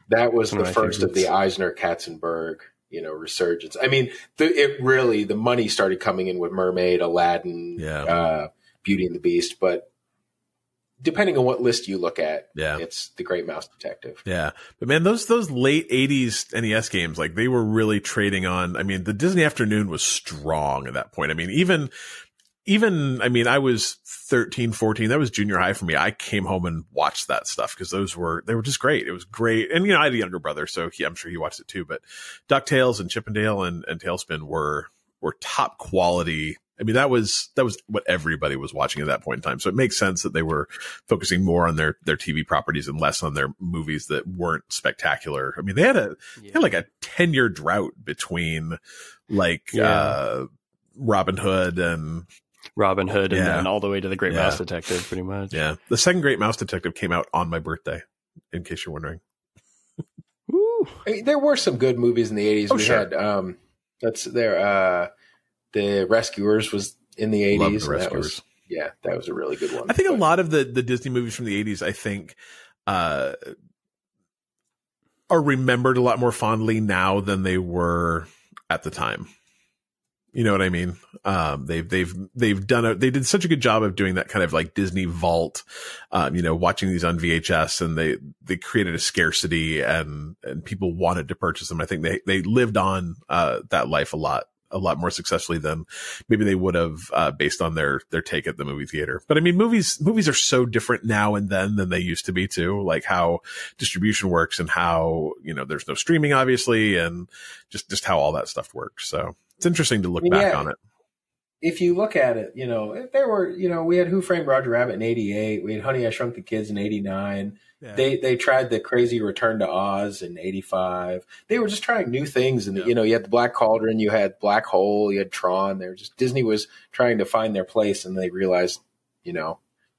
That was the first of the Eisner Katzenberg, resurgence. I mean, the money started coming in with Mermaid, Aladdin, Beauty and the Beast, but depending on what list you look at, it's The Great Mouse Detective. Yeah. But man, those late 80s NES games, like they were really trading on, I mean, the Disney Afternoon was strong at that point. I mean, even, I was 13, 14. That was junior high for me. I came home and watched that stuff because they were just great. It was great. And, I had a younger brother, so I'm sure he watched it too. But DuckTales and Chip 'n Dale and Tailspin were top quality. I mean, that was what everybody was watching at that point in time. So it makes sense that they were focusing more on their TV properties and less on their movies that weren't spectacular. I mean, they had like a 10-year drought between Robin Hood and then all the way to The Great Mouse Detective, pretty much. Yeah. The second Great Mouse Detective came out on my birthday, in case you're wondering. Woo. I mean, there were some good movies in the 80s. We had, The Rescuers was in the 80s. Love The Rescuers. That was a really good one. I think a lot of the Disney movies from the 80s, I think, are remembered a lot more fondly now than they were at the time. You know what I mean? They did such a good job of doing that kind of like Disney vault, watching these on VHS, and they created a scarcity and people wanted to purchase them. I think they lived on, that life a lot more successfully than maybe they would have, based on their take at the movie theater. But I mean, movies are so different now and then than they used to be too, like how distribution works and how, there's no streaming obviously, and just how all that stuff works. So it's interesting to look back on it. If you look at it, there were, we had Who Framed Roger Rabbit in 88. We had Honey, I Shrunk the Kids in 89. Yeah. They tried the crazy Return to Oz in 85. They were just trying new things. And, you had the Black Cauldron, you had Black Hole, you had Tron. Disney was trying to find their place, and they realized,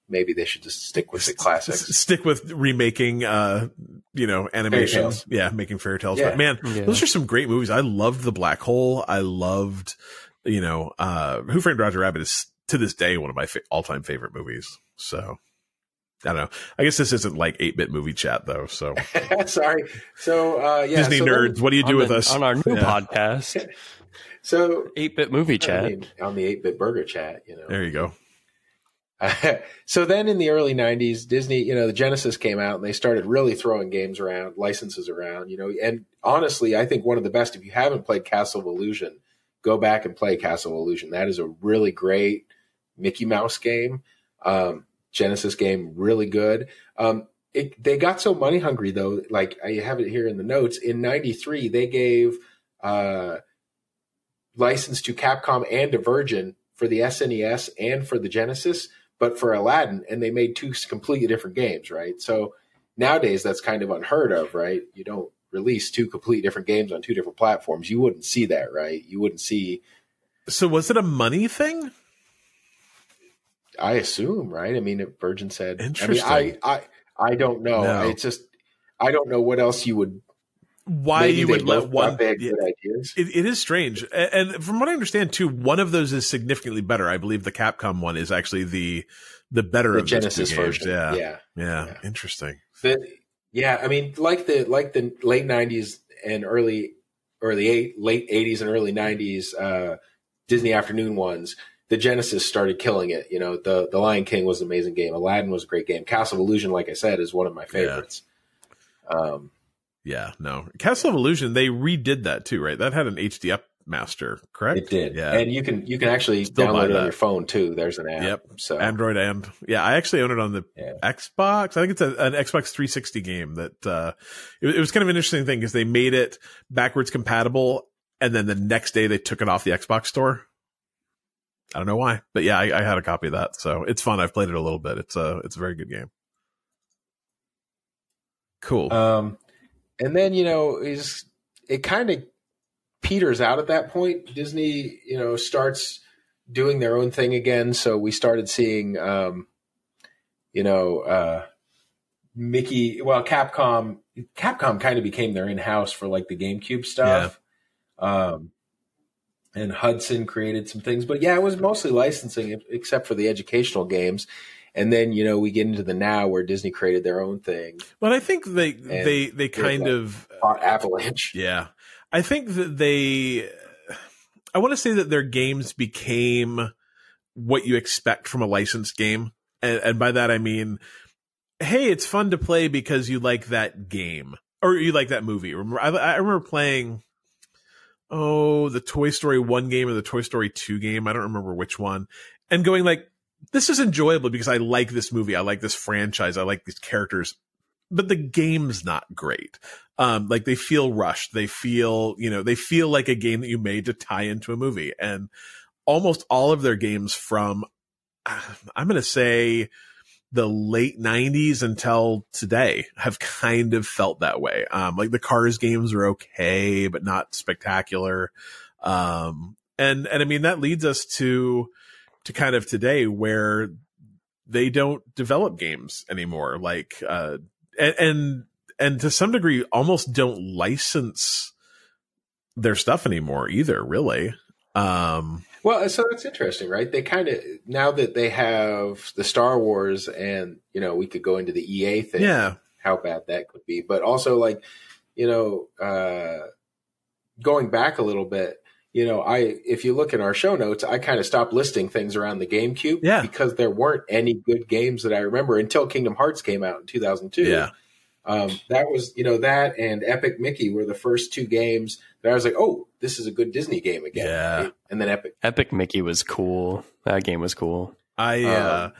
maybe they should just stick with the classics. Stick with remaking, animation. Yeah, making fairy tales. Yeah. But man, those are some great movies. I loved The Black Hole. I loved, Who Framed Roger Rabbit is to this day one of my all-time favorite movies. So I don't know. I guess this isn't like 8-bit movie chat though. So sorry. So Disney nerds, what do you do with us on our new podcast? So 8-bit movie chat on the 8-bit burger chat. There you go. So then in the early 90s, Disney, the Genesis came out and they started really throwing games around, licenses around, and honestly, I think one of the best, if you haven't played Castle of Illusion, go back and play Castle of Illusion. That is a really great Mickey Mouse game. Genesis game, really good. They got so money hungry though, like I have it here in the notes. In 93, they gave license to Capcom and to Virgin for the SNES and for the Genesis, but for Aladdin, and they made two completely different games, right? So nowadays that's kind of unheard of, right? You don't release two completely different games on two different platforms. You wouldn't see that, right? You wouldn't see. So was it a money thing? I assume, right? I mean, if Virgin said, interesting. I don't know. No. It's just, I don't know what else you would. Why you would let one? Good ideas. It is strange, and from what I understand, too, one of those is significantly better. I believe the Capcom one is actually the better the of Genesis the version. Yeah. Interesting. I mean, like the late 90s and late 80s and early 90s Disney afternoon ones. The Genesis started killing it. The Lion King was an amazing game. Aladdin was a great game. Castle of Illusion, like I said, is one of my favorites. Castle of Illusion, they redid that too, right? That had an HDF master, correct? It did. Yeah. And you can actually download it on your phone too. There's an app. Yep. So Android and I actually own it on the Xbox. I think it's an Xbox 360 game that, it was kind of an interesting thing because they made it backwards compatible. And then the next day they took it off the Xbox store. I don't know why, but yeah, I had a copy of that. So it's fun. I've played it a little bit. It's a very good game. Cool. And then, it kind of peters out at that point. Disney, starts doing their own thing again. So we started seeing, Capcom kind of became their in-house for like the GameCube stuff. Yeah. And Hudson created some things, but it was mostly licensing except for the educational games. And then, we get into the now where Disney created their own thing. But I think they kind of Avalanche. Yeah. I think that I want to say that their games became what you expect from a licensed game. And by that, I mean, hey, it's fun to play because you like that game or you like that movie. I remember playing, the Toy Story 1 game or the Toy Story 2 game. I don't remember which one. And going like, this is enjoyable because I like this movie. I like this franchise. I like these characters, but the game's not great. Like they feel rushed. They feel like a game that you made to tie into a movie. And almost all of their games from, I'm going to say the late 90s until today have kind of felt that way. Like the Cars games are okay, but not spectacular. And I mean, that leads us to kind of today where they don't develop games anymore. Like, and to some degree almost don't license their stuff anymore either, really. Well, so it's interesting, right? They kind of, now that they have the Star Wars and, we could go into the EA thing, how bad that could be. But also like going back a little bit, if you look in our show notes, I kind of stopped listing things around the GameCube because there weren't any good games that I remember until Kingdom Hearts came out in 2002. Yeah. That was, that and Epic Mickey were the first two games that I was like, oh, this is a good Disney game again. Yeah. Right? And then Epic Mickey was cool. That game was cool. And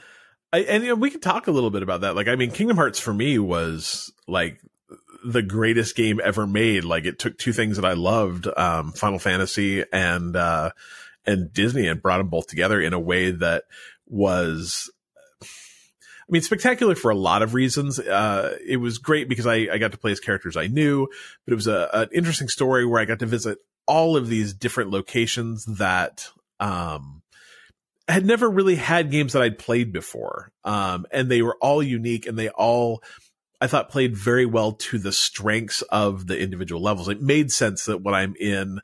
we could talk a little bit about that. Like, I mean, Kingdom Hearts for me was like the greatest game ever made. Like, it took two things that I loved, Final Fantasy and Disney, and brought them both together in a way that was, I mean, spectacular for a lot of reasons. It was great because I got to play as characters I knew, but it was an interesting story where I got to visit all of these different locations that, had never really had games that I'd played before. And they were all unique, and they all, I thought, played very well to the strengths of the individual levels. It made sense that when I'm in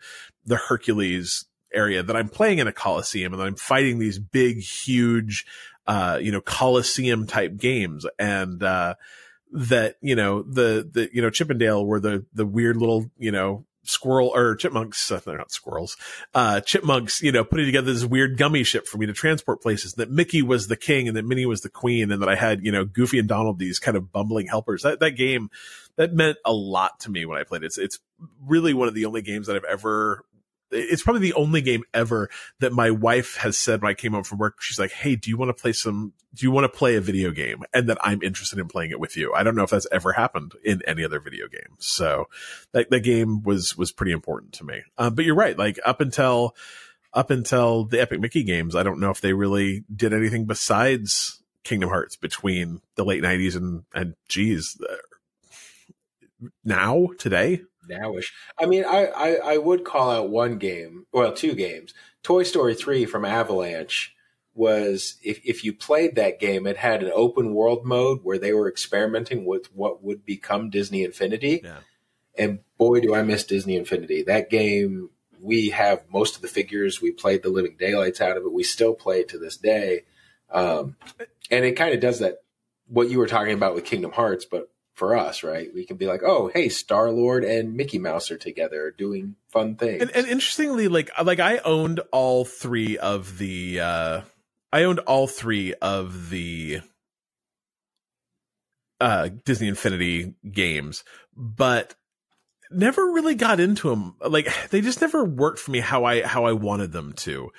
the Hercules area, that I'm playing in a Coliseum and that I'm fighting these big, huge, Coliseum type games. And, that, the Chippendale were the weird little, squirrel or chipmunks, they're not squirrels, chipmunks, putting together this weird gummy ship for me to transport places, that Mickey was the king and that Minnie was the queen, and that I had, Goofy and Donald, these kind of bumbling helpers. That game, that meant a lot to me when I played it. It's really one of the only games that it's probably the only game ever that my wife has said when I came home from work, she's like, hey, do you want to play a video game? And that I'm interested in playing it with you. I don't know if that's ever happened in any other video game. So that game was pretty important to me. But you're right. Like up until the Epic Mickey games, I don't know if they really did anything besides Kingdom Hearts between the late 90s and today. Nowish. I mean, I would call out one game, well, two games. Toy Story 3 from Avalanche was, if you played that game, it had an open world mode where they were experimenting with what would become Disney Infinity. Yeah. And boy, do I miss Disney Infinity. That game, we have most of the figures. We played the living daylights out of it. We still play it to this day. And it kind of does that, what you were talking about with Kingdom Hearts, but for us, right? We can be like, oh, hey, Star-Lord and Mickey Mouse are together doing fun things. And interestingly, like I owned all three of the Disney Infinity games, but never really got into them. Like, they just never worked for me how I wanted them to.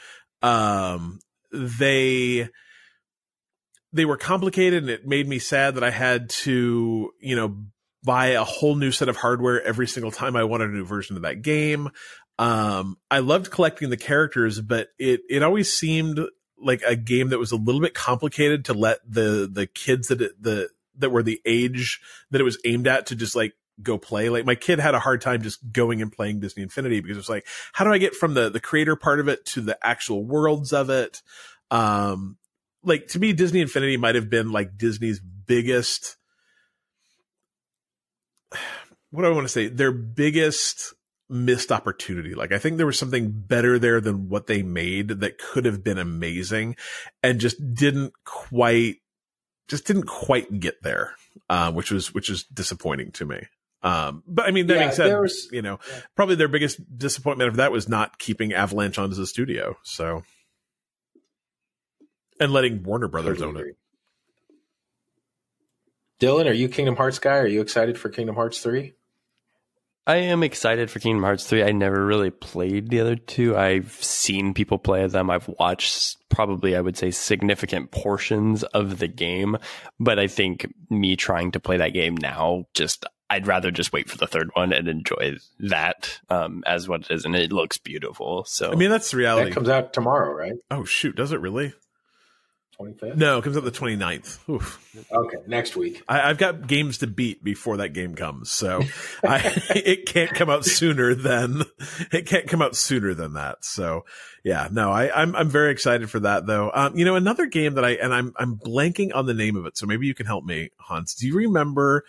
They were complicated, and it made me sad that I had to, buy a whole new set of hardware every single time I wanted a new version of that game. I loved collecting the characters, but it always seemed like a game that was a little bit complicated to let the kids that were the age that it was aimed at to just like go play. Like, my kid had a hard time just going and playing Disney Infinity because it was like, how do I get from the creator part of it to the actual worlds of it? Like, to me, Disney Infinity might have been like Disney's biggest, what do I want to say? Their biggest missed opportunity. Like, I think there was something better there than what they made that could have been amazing, and just didn't quite get there. Which was disappointing to me. But I mean, that being said, probably their biggest disappointment of that was not keeping Avalanche on as a studio. So, and letting Warner Brothers own it. Dylan, are you Kingdom Hearts guy? Are you excited for Kingdom Hearts 3? I am excited for Kingdom Hearts 3. I never really played the other two. I've seen people play them. I've watched probably, I would say, significant portions of the game. But I think me trying to play that game now, I'd rather just wait for the third one and enjoy that as what it is. And it looks beautiful. So, I mean, that's the reality. That comes out tomorrow, right? Oh, shoot. Does it really? 25th? No, it comes out the 29th. Oof. Okay, next week. I've got games to beat before that game comes, so it can't come out sooner than that. So yeah, no, I'm very excited for that though. Another game that I'm blanking on the name of it, so maybe you can help me, Hans. Do you remember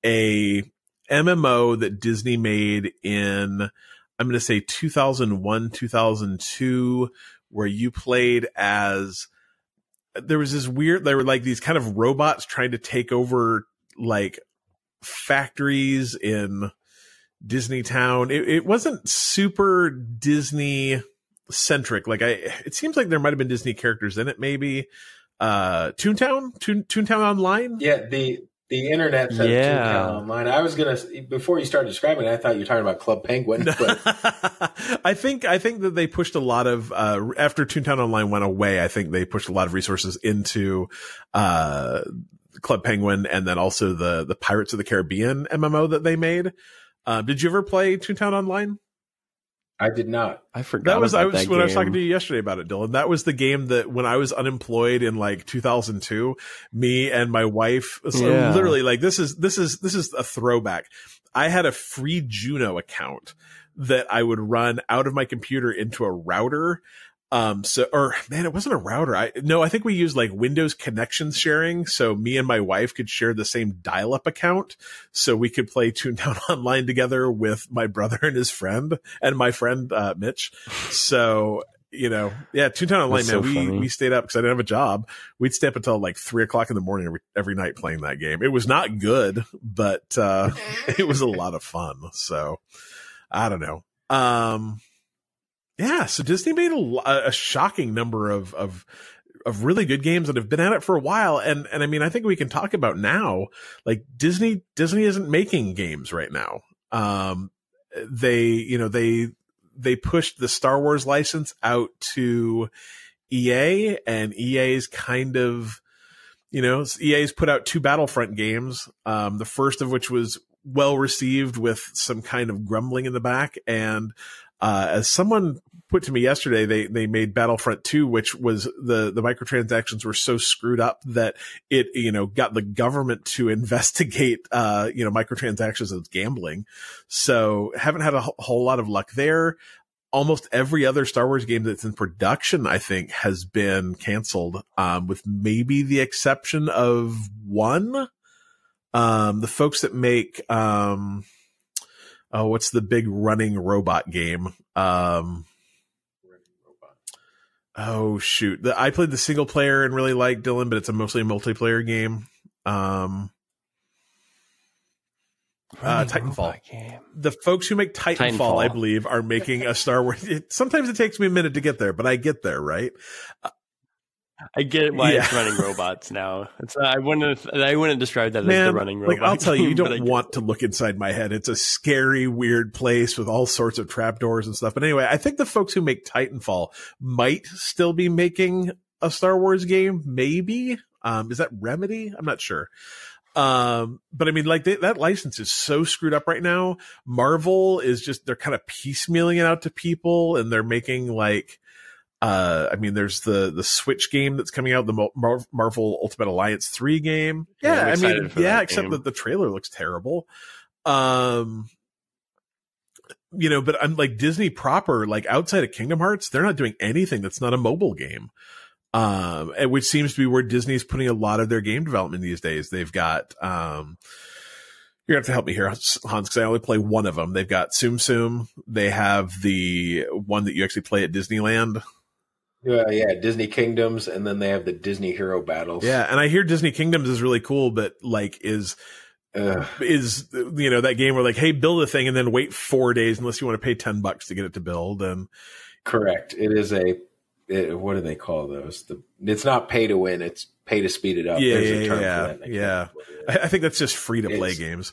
a MMO that Disney made in, I'm going to say 2001, 2002, where you played as, there was this weird, there were like these kind of robots trying to take over like factories in, Disney Town. It wasn't super Disney centric. Like it seems like there might have been Disney characters in it. Maybe Toontown Online. Yeah, the internet said Toontown Online. I was gonna, before you started describing it, I thought you were talking about Club Penguin. But I think that they pushed a lot of after Toontown Online went away. I think they pushed a lot of resources into Club Penguin, and then also the Pirates of the Caribbean MMO that they made. Did you ever play Toontown Online? I did not. I forgot. When I was talking to you yesterday about it, Dylan. That was the game that when I was unemployed in like 2002, me and my wife, literally like this is a throwback. I had a free Juno account that I would run out of my computer into a router. It wasn't a router. I think we used like Windows connection sharing. So me and my wife could share the same dial-up account. So we could play Toontown Online together with my brother and his friend and my friend, Mitch. So, Toontown Online, man, we stayed up because I didn't have a job. We'd stay up until like 3:00 in the morning every night playing that game. It was not good, but, it was a lot of fun. So I don't know. Yeah, so Disney made a shocking number of really good games that have been at it for a while, and I mean I think we can talk about now. Like Disney isn't making games right now. They pushed the Star Wars license out to EA, and EA's kind of EA's put out 2 Battlefront games. The first of which was well received with some kind of grumbling in the back, and as someone put to me yesterday, they made Battlefront 2, which was the microtransactions were so screwed up that it, got the government to investigate, microtransactions as gambling. So haven't had a whole lot of luck there. Almost every other Star Wars game that's in production, I think, has been canceled, with maybe the exception of one. The folks that make, what's the big running robot game? Oh shoot. I played the single player and really liked Dylan, but it's mostly a multiplayer game. Titanfall. The folks who make Titanfall, I believe, are making a Star Wars. Sometimes it takes me a minute to get there, but I get there, right? I get why it's running robots now. I wouldn't describe that as the running robot. Like I'll tell you, you don't want to look inside my head. It's a scary, weird place with all sorts of trapdoors and stuff. But anyway, I think the folks who make Titanfall might still be making a Star Wars game. Maybe. Is that Remedy? I'm not sure. But I mean, like that license is so screwed up right now. Marvel is they're kind of piecemealing it out to people, and they're making like, there's the Switch game that's coming out, the Marvel Ultimate Alliance 3 game. Yeah, except that the trailer looks terrible. But I'm like Disney proper, like outside of Kingdom Hearts, they're not doing anything that's not a mobile game. Which seems to be where Disney's putting a lot of their game development these days. They've got, you're gonna have to help me here, Hans, because I only play one of them. They've got Tsum Tsum. They have the one that you actually play at Disneyland. Yeah, Disney Kingdoms, and then they have the Disney Hero Battles. Yeah, and I hear Disney Kingdoms is really cool, but like is that game where like, hey, build a thing and then wait 4 days unless you want to pay $10 to get it to build. And correct, it is what do they call those? It's not pay to win; it's pay to speed it up. There's a term for that. Yeah. I think that's just free to play games.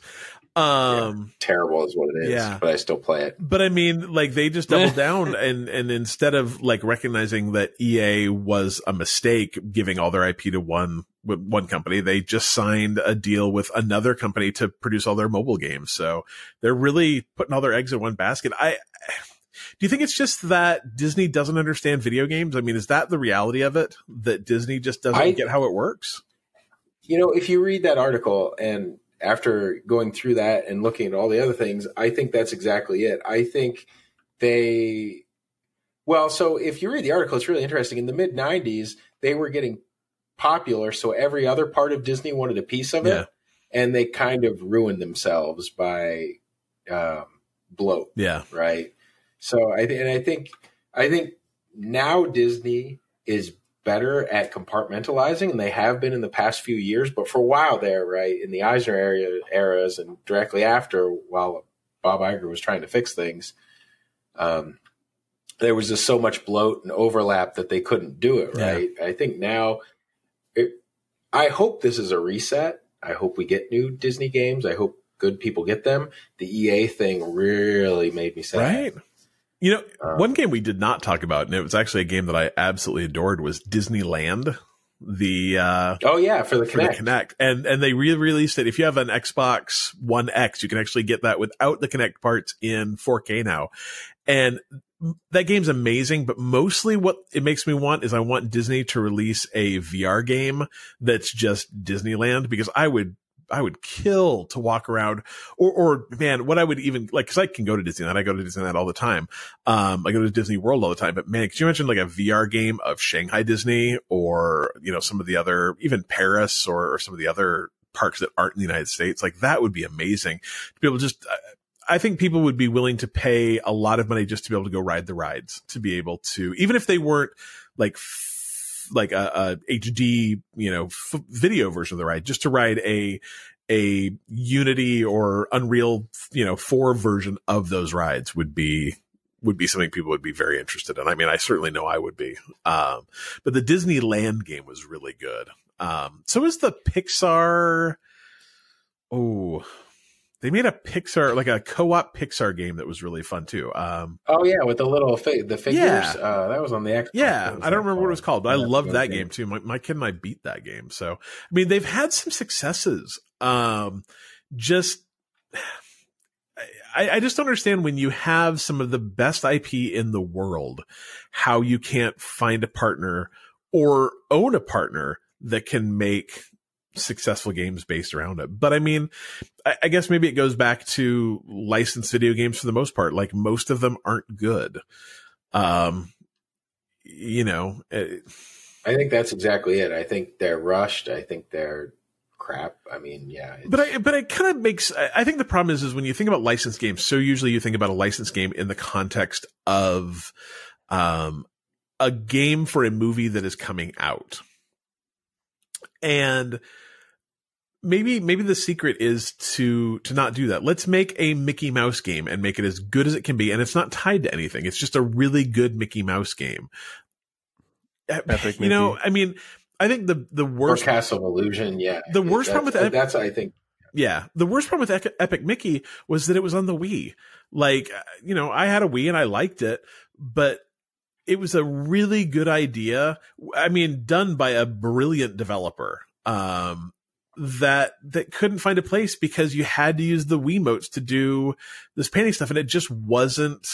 Terrible is what it is, but I still play it. But I mean, like they just doubled down and instead of like recognizing that EA was a mistake giving all their IP to one company, they just signed a deal with another company to produce all their mobile games. So they're really putting all their eggs in one basket. Do you think it's just that Disney doesn't understand video games? I mean, is that the reality of it? That Disney just doesn't get how it works? If you read that article and after going through that and looking at all the other things, I think that's exactly it. I think so if you read the article, it's really interesting. In the mid 90s, they were getting popular. So every other part of Disney wanted a piece of it. And they kind of ruined themselves by bloat. Yeah. Right. So I think now Disney is better at compartmentalizing, and they have been in the past few years. But for a while there, right, in the Eisner eras and directly after, while Bob Iger was trying to fix things, there was just so much bloat and overlap that they couldn't do it right. Yeah. I think now, I hope this is a reset. I hope we get new Disney games. I hope good people get them. The EA thing really made me sad. Right. You know, one game we did not talk about, and it was actually a game that I absolutely adored, was Disneyland. For the Kinect. And they re-released it. If you have an Xbox One X, you can actually get that without the Kinect parts in 4K now. And that game's amazing, but mostly what it makes me want is I want Disney to release a VR game that's just Disneyland, because I would kill to walk around, or man, what I would even like, cause I can go to Disneyland. I go to Disneyland all the time. I go to Disney World all the time, but man, could you imagine like a VR game of Shanghai Disney, or, you know, some of the other, even Paris or some of the other parks that aren't in the United States? Like that would be amazing to be able to just, I think people would be willing to pay a lot of money just to be able to go ride the rides, to be able to, even if they weren't like a HD, you know, video version of the ride, just to ride a Unity or Unreal, you know, 4 version of those rides would be something people would be very interested in. I mean, I certainly know I would be. But the Disneyland game was really good. So is the Pixar. They made a Pixar, like a co-op Pixar game that was really fun too. With the little the figures. Yeah. That was on the Xbox. Yeah, I don't remember what it was called, but I loved that game too. My kid and I beat that game. So, I mean, they've had some successes. I just don't understand, when you have some of the best IP in the world, how you can't find a partner or own a partner that can make successful games based around it. But I mean, I guess maybe it goes back to licensed video games for the most part. Like most of them aren't good. You know, I think that's exactly it. I think they're rushed. I think they're crap. I mean, yeah. But it kind of makes, I think the problem is when you think about licensed games, so usually you think about a licensed game in the context of, a game for a movie that is coming out. And maybe the secret is to not do that. Let's make a Mickey Mouse game and make it as good as it can be. And it's not tied to anything. It's just a really good Mickey Mouse game. Epic you know, I mean, I think the worst, or Castle of Illusion. Yeah. The worst problem with that's, I think. Yeah. The worst problem with Epic Mickey was that it was on the Wii. Like, you know, I had a Wii and I liked it, but it was a really good idea. I mean, done by a brilliant developer, that couldn't find a place because you had to use the Wiimotes to do this painting stuff. And it just wasn't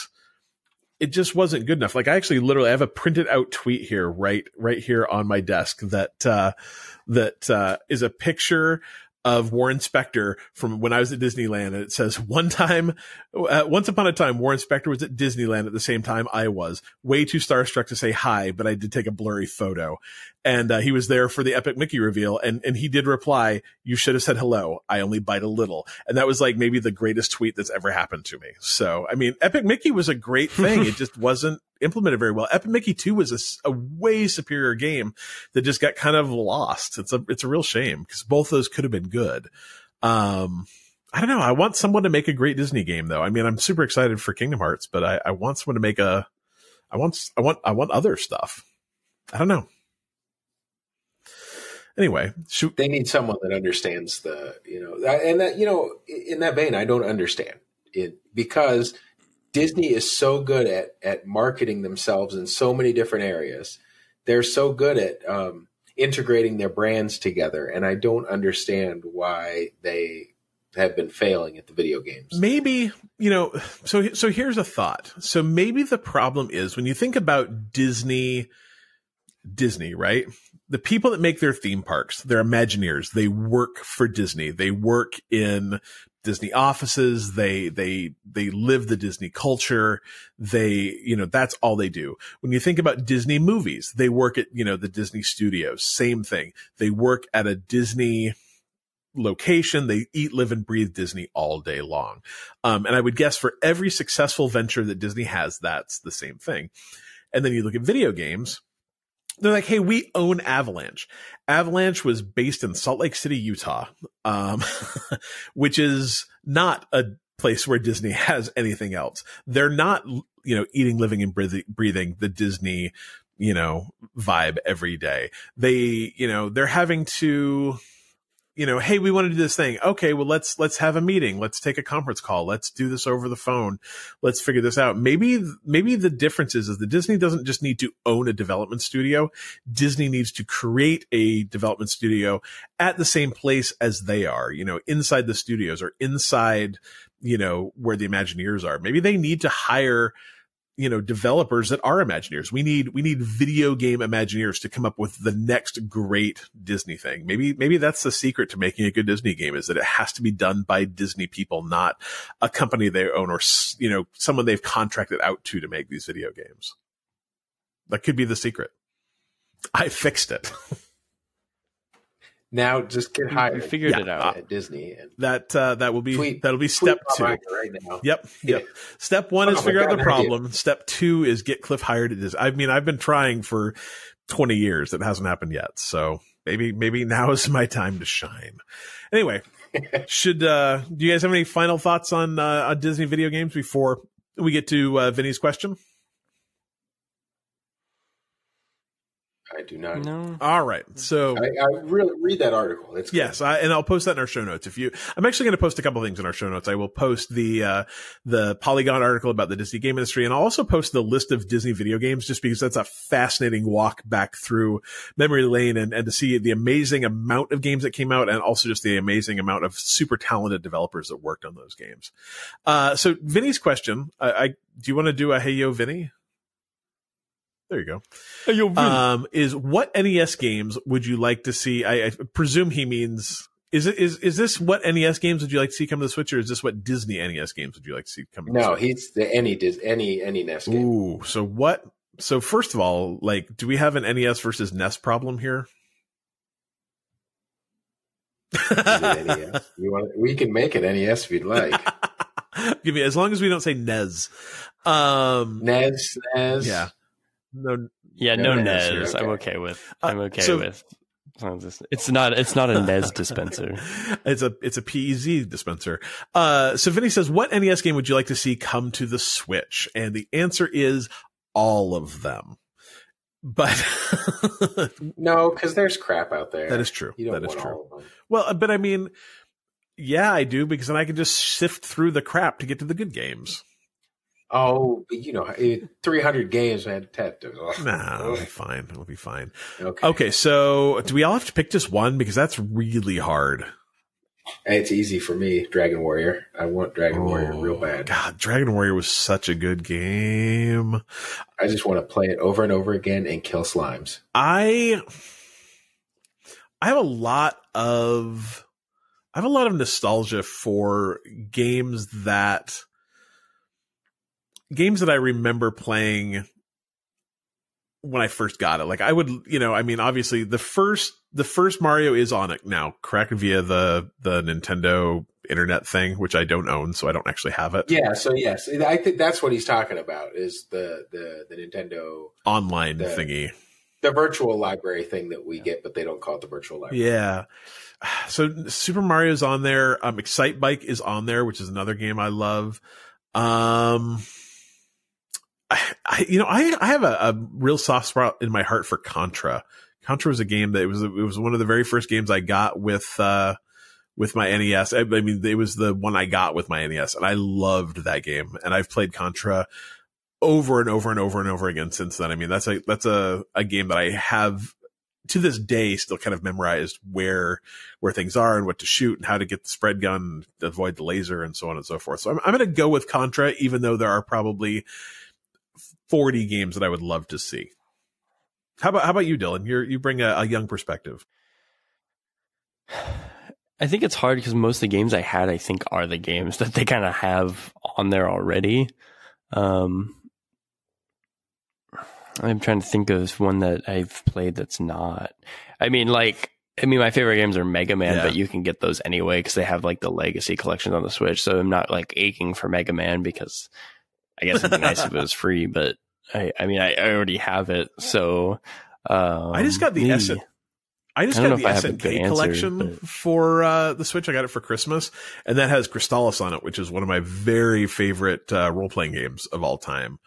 good enough. Like I actually literally have a printed out tweet here, right here on my desk that is a picture of Warren Spector from when I was at Disneyland. And it says, once upon a time, Warren Spector was at Disneyland at the same time I was. Way too starstruck to say hi, but I did take a blurry photo. And he was there for the Epic Mickey reveal. And he did reply, "You should have said hello. I only bite a little." And that was like maybe the greatest tweet that's ever happened to me. So, I mean, Epic Mickey was a great thing. It just wasn't implemented very well. Epic Mickey 2 was a way superior game that just got kind of lost. It's a real shame because both those could have been good. I don't know. I want someone to make a great Disney game though. I mean, I'm super excited for Kingdom Hearts, but I want someone to make I want other stuff. I don't know. Anyway, they need someone that understands and that, in that vein, I don't understand it because Disney is so good at marketing themselves in so many different areas. They're so good at integrating their brands together, and I don't understand why they have been failing at the video games. Maybe, so here's a thought. So maybe the problem is when you think about Disney, right? The people that make their theme parks, they're Imagineers. They work for Disney. They work in Disney offices. They live the Disney culture. That's all they do. When you think about Disney movies, they work at, the Disney studios. Same thing. They work at a Disney location. They eat, live, and breathe Disney all day long. And I would guess for every successful venture that Disney has, that's the same thing. And then you look at video games. They're like, hey, we own Avalanche. Avalanche was based in Salt Lake City, Utah, which is not a place where Disney has anything else. They're not, eating, living, and breathing the Disney, vibe every day. They're having to, hey, we want to do this thing. Okay, well, let's have a meeting. Let's take a conference call. Let's do this over the phone. Let's figure this out. Maybe the difference is that Disney doesn't just need to own a development studio. Disney needs to create a development studio at the same place as they are, inside the studios or inside, where the Imagineers are. Maybe they need to hire, developers that are Imagineers. We need video game Imagineers to come up with the next great Disney thing. Maybe that's the secret to making a good Disney game, is that it has to be done by Disney people, not a company they own or, someone they've contracted out to make these video games. That could be the secret. I fixed it. Now just get hired. We figured it out at Disney. And that'll be step 2. Right now. Yep. Step 1 is figure out the problem. Step 2 is get Cliff hired at Disney. I mean, I've been trying for 20 years. It hasn't happened yet. So maybe now is my time to shine. Anyway, do you guys have any final thoughts on Disney video games before we get to Vinny's question? I do not. No. All right. So I really read that article. It's cool. Yes, and I'll post that in our show notes. I'm actually going to post a couple things in our show notes. I will post the Polygon article about the Disney game industry, and I'll also post the list of Disney video games, just because that's a fascinating walk back through memory lane and to see the amazing amount of games that came out, and also just the amazing amount of super talented developers that worked on those games. So Vinny's question, do you want to do a Hey Yo Vinny? There you go. Hey, yo, Vinny. Is what NES games would you like to see? I presume he means, is this what NES games would you like to see come to the Switch, or is this what Disney NES games would you like to see come to the Switch? No, he's the any NES game. Ooh, so first of all, do we have an NES versus NES problem here? NES. We can make it NES if you'd like. Give me, as long as we don't say NES. NES. Yeah. No NES. NES. Okay. I'm okay with. It's not a NES dispenser. It's a PEZ dispenser. So Vinny says, what NES game would you like to see come to the Switch? And the answer is all of them. But no, because there's crap out there. That is true. You don't that is want true. all of them. Well, but I mean, yeah, I do, because then I can just sift through the crap to get to the good games. Oh, 300 games, man. Nah, it'll be fine. It'll be fine. Okay. So do we all have to pick just one? Because that's really hard. It's easy for me. Dragon Warrior. I want Dragon Warrior real bad. God, Dragon Warrior was such a good game. I just want to play it over and over again and kill slimes. I have a lot of nostalgia for games that I remember playing when I first got it. I would, obviously the first Mario is on it now, correct? Via the Nintendo internet thing, which I don't own, so I don't actually have it. Yeah. So yes, I think that's what he's talking about, is the Nintendo online thingy, the virtual library thing that we get, but they don't call it the virtual library. Yeah. So Super Mario's on there. Excite Bike is on there, which is another game I love. I have a real soft spot in my heart for Contra. Contra was a game that it was one of the very first games I got with my NES. I mean, it was the one I got with my NES, and I loved that game. And I've played Contra over and over and over and over again since then. I mean, that's a game that I have to this day still kind of memorized where things are and what to shoot and how to get the spread gun, avoid the laser, and so on and so forth. So I'm going to go with Contra, even though there are probably 40 games that I would love to see. How about you, Dylan? You bring a young perspective. I think it's hard because most of the games I had, I think, are the games that they kind of have on there already. I'm trying to think of one that I've played that's not. I mean, my favorite games are Mega Man, but you can get those anyway because they have the legacy collections on the Switch. So I'm not aching for Mega Man, because I guess it'd be nice if it was free, but I already have it. So I just got the I just I don't got know the if I have a good SNK answer, collection but- for the Switch. I got it for Christmas, and that has Crystalis on it, which is one of my very favorite role-playing games of all time.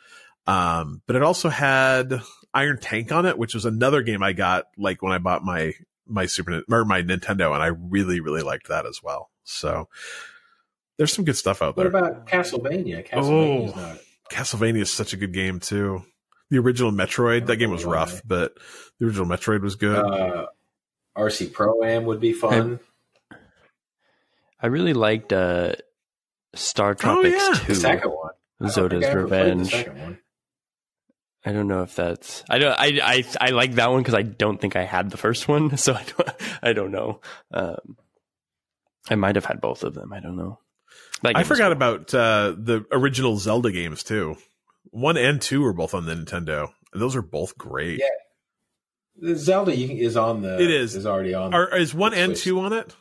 But it also had Iron Tank on it, which was another game I got like when I bought my my Nintendo, and I really, really liked that as well. So there's some good stuff out there. What about Castlevania? Castlevania's not. Castlevania is such a good game too. The original Metroid, that game was rough, but the original Metroid was good. RC Pro-Am would be fun. I really liked Star Tropics 2. The second one. Zoda's Revenge. The second one. I don't know if that's. I like that one because I don't think I had the first one, so I don't know. I might have had both of them. I don't know. I forgot about the original Zelda games too. 1 and 2 were both on the Nintendo. Those are both great. Yeah, the Zelda is on the. It is already on. Is 1 and 2 on it?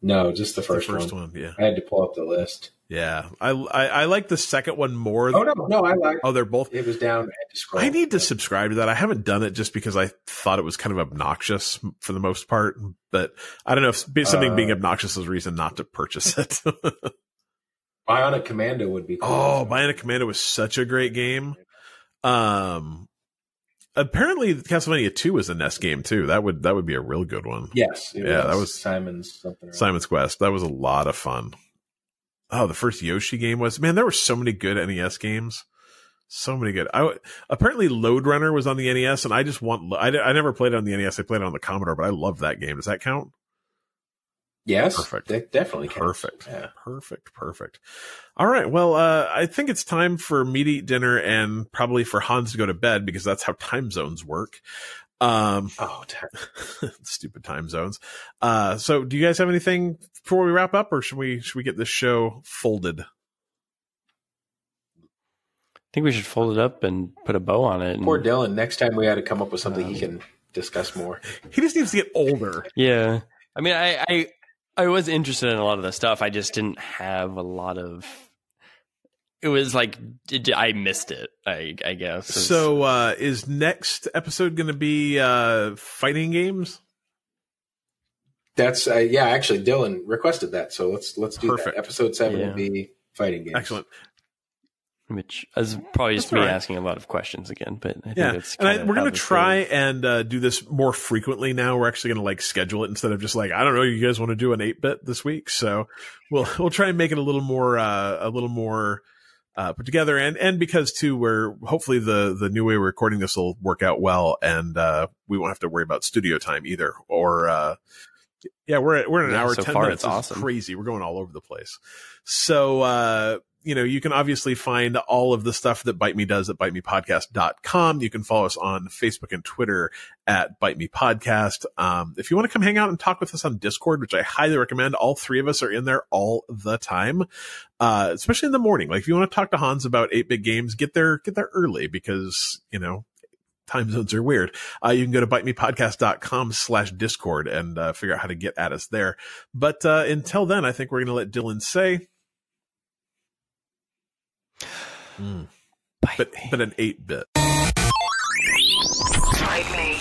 No, just the first one. Yeah, I had to pull up the list. Yeah, I like the second one more. Oh no, I like. Oh, they're both. It was down. I had to scroll. I need to subscribe to that. I haven't done it just because I thought it was kind of obnoxious for the most part. But I don't know if something being obnoxious is a reason not to purchase it. Bionic Commando would be cool. Oh, Bionic Commando was such a great game. Apparently Castlevania 2 was a NES game too. That would be a real good one. Yes. That was Simon's something. Simon's Quest. That was a lot of fun. Oh, the first Yoshi game was, man, there were so many good NES games. So many good. Apparently Load Runner was on the NES, and I never played it on the NES. I played it on the Commodore, but I love that game. Does that count? Yes. Perfect. That definitely counts. Perfect. Yeah. Perfect. All right. Well, I think it's time for me to eat dinner and probably for Hans to go to bed because that's how time zones work. Stupid time zones. So do you guys have anything before we wrap up, or should we get this show folded? I think we should fold it up and put a bow on it. Poor Dylan. Next time we had to come up with something he can discuss more. He just needs to get older. Yeah. I mean, I was interested in a lot of the stuff. I just didn't have a lot of. It was like I missed it. I guess. So is next episode going to be fighting games? That's actually Dylan requested that, so let's do Perfect. that. Episode 7 will be fighting games. Excellent. Which is probably just me right. asking a lot of questions again, but I think that's and we're going to try and do this more frequently now. We're actually going to schedule it instead of just I don't know, you guys want to do an 8-bit this week, so we'll try and make it a little more put together, and because too, we're hopefully the new way we're recording this will work out well, and we won't have to worry about studio time either. Or we're in an hour. So 10 far, minutes. it's awesome. Crazy. We're going all over the place. So you can obviously find all of the stuff that Bite Me does at bitemepodcast.com. You can follow us on Facebook and Twitter at Bite Me Podcast. If you want to come hang out and talk with us on Discord, which I highly recommend, all 3 of us are in there all the time, especially in the morning. If you want to talk to Hans about 8-bit games, get there early because, time zones are weird. You can go to bitemepodcast.com/Discord and figure out how to get at us there. But until then, I think we're going to let Dylan say, but an 8-bit. Bite me.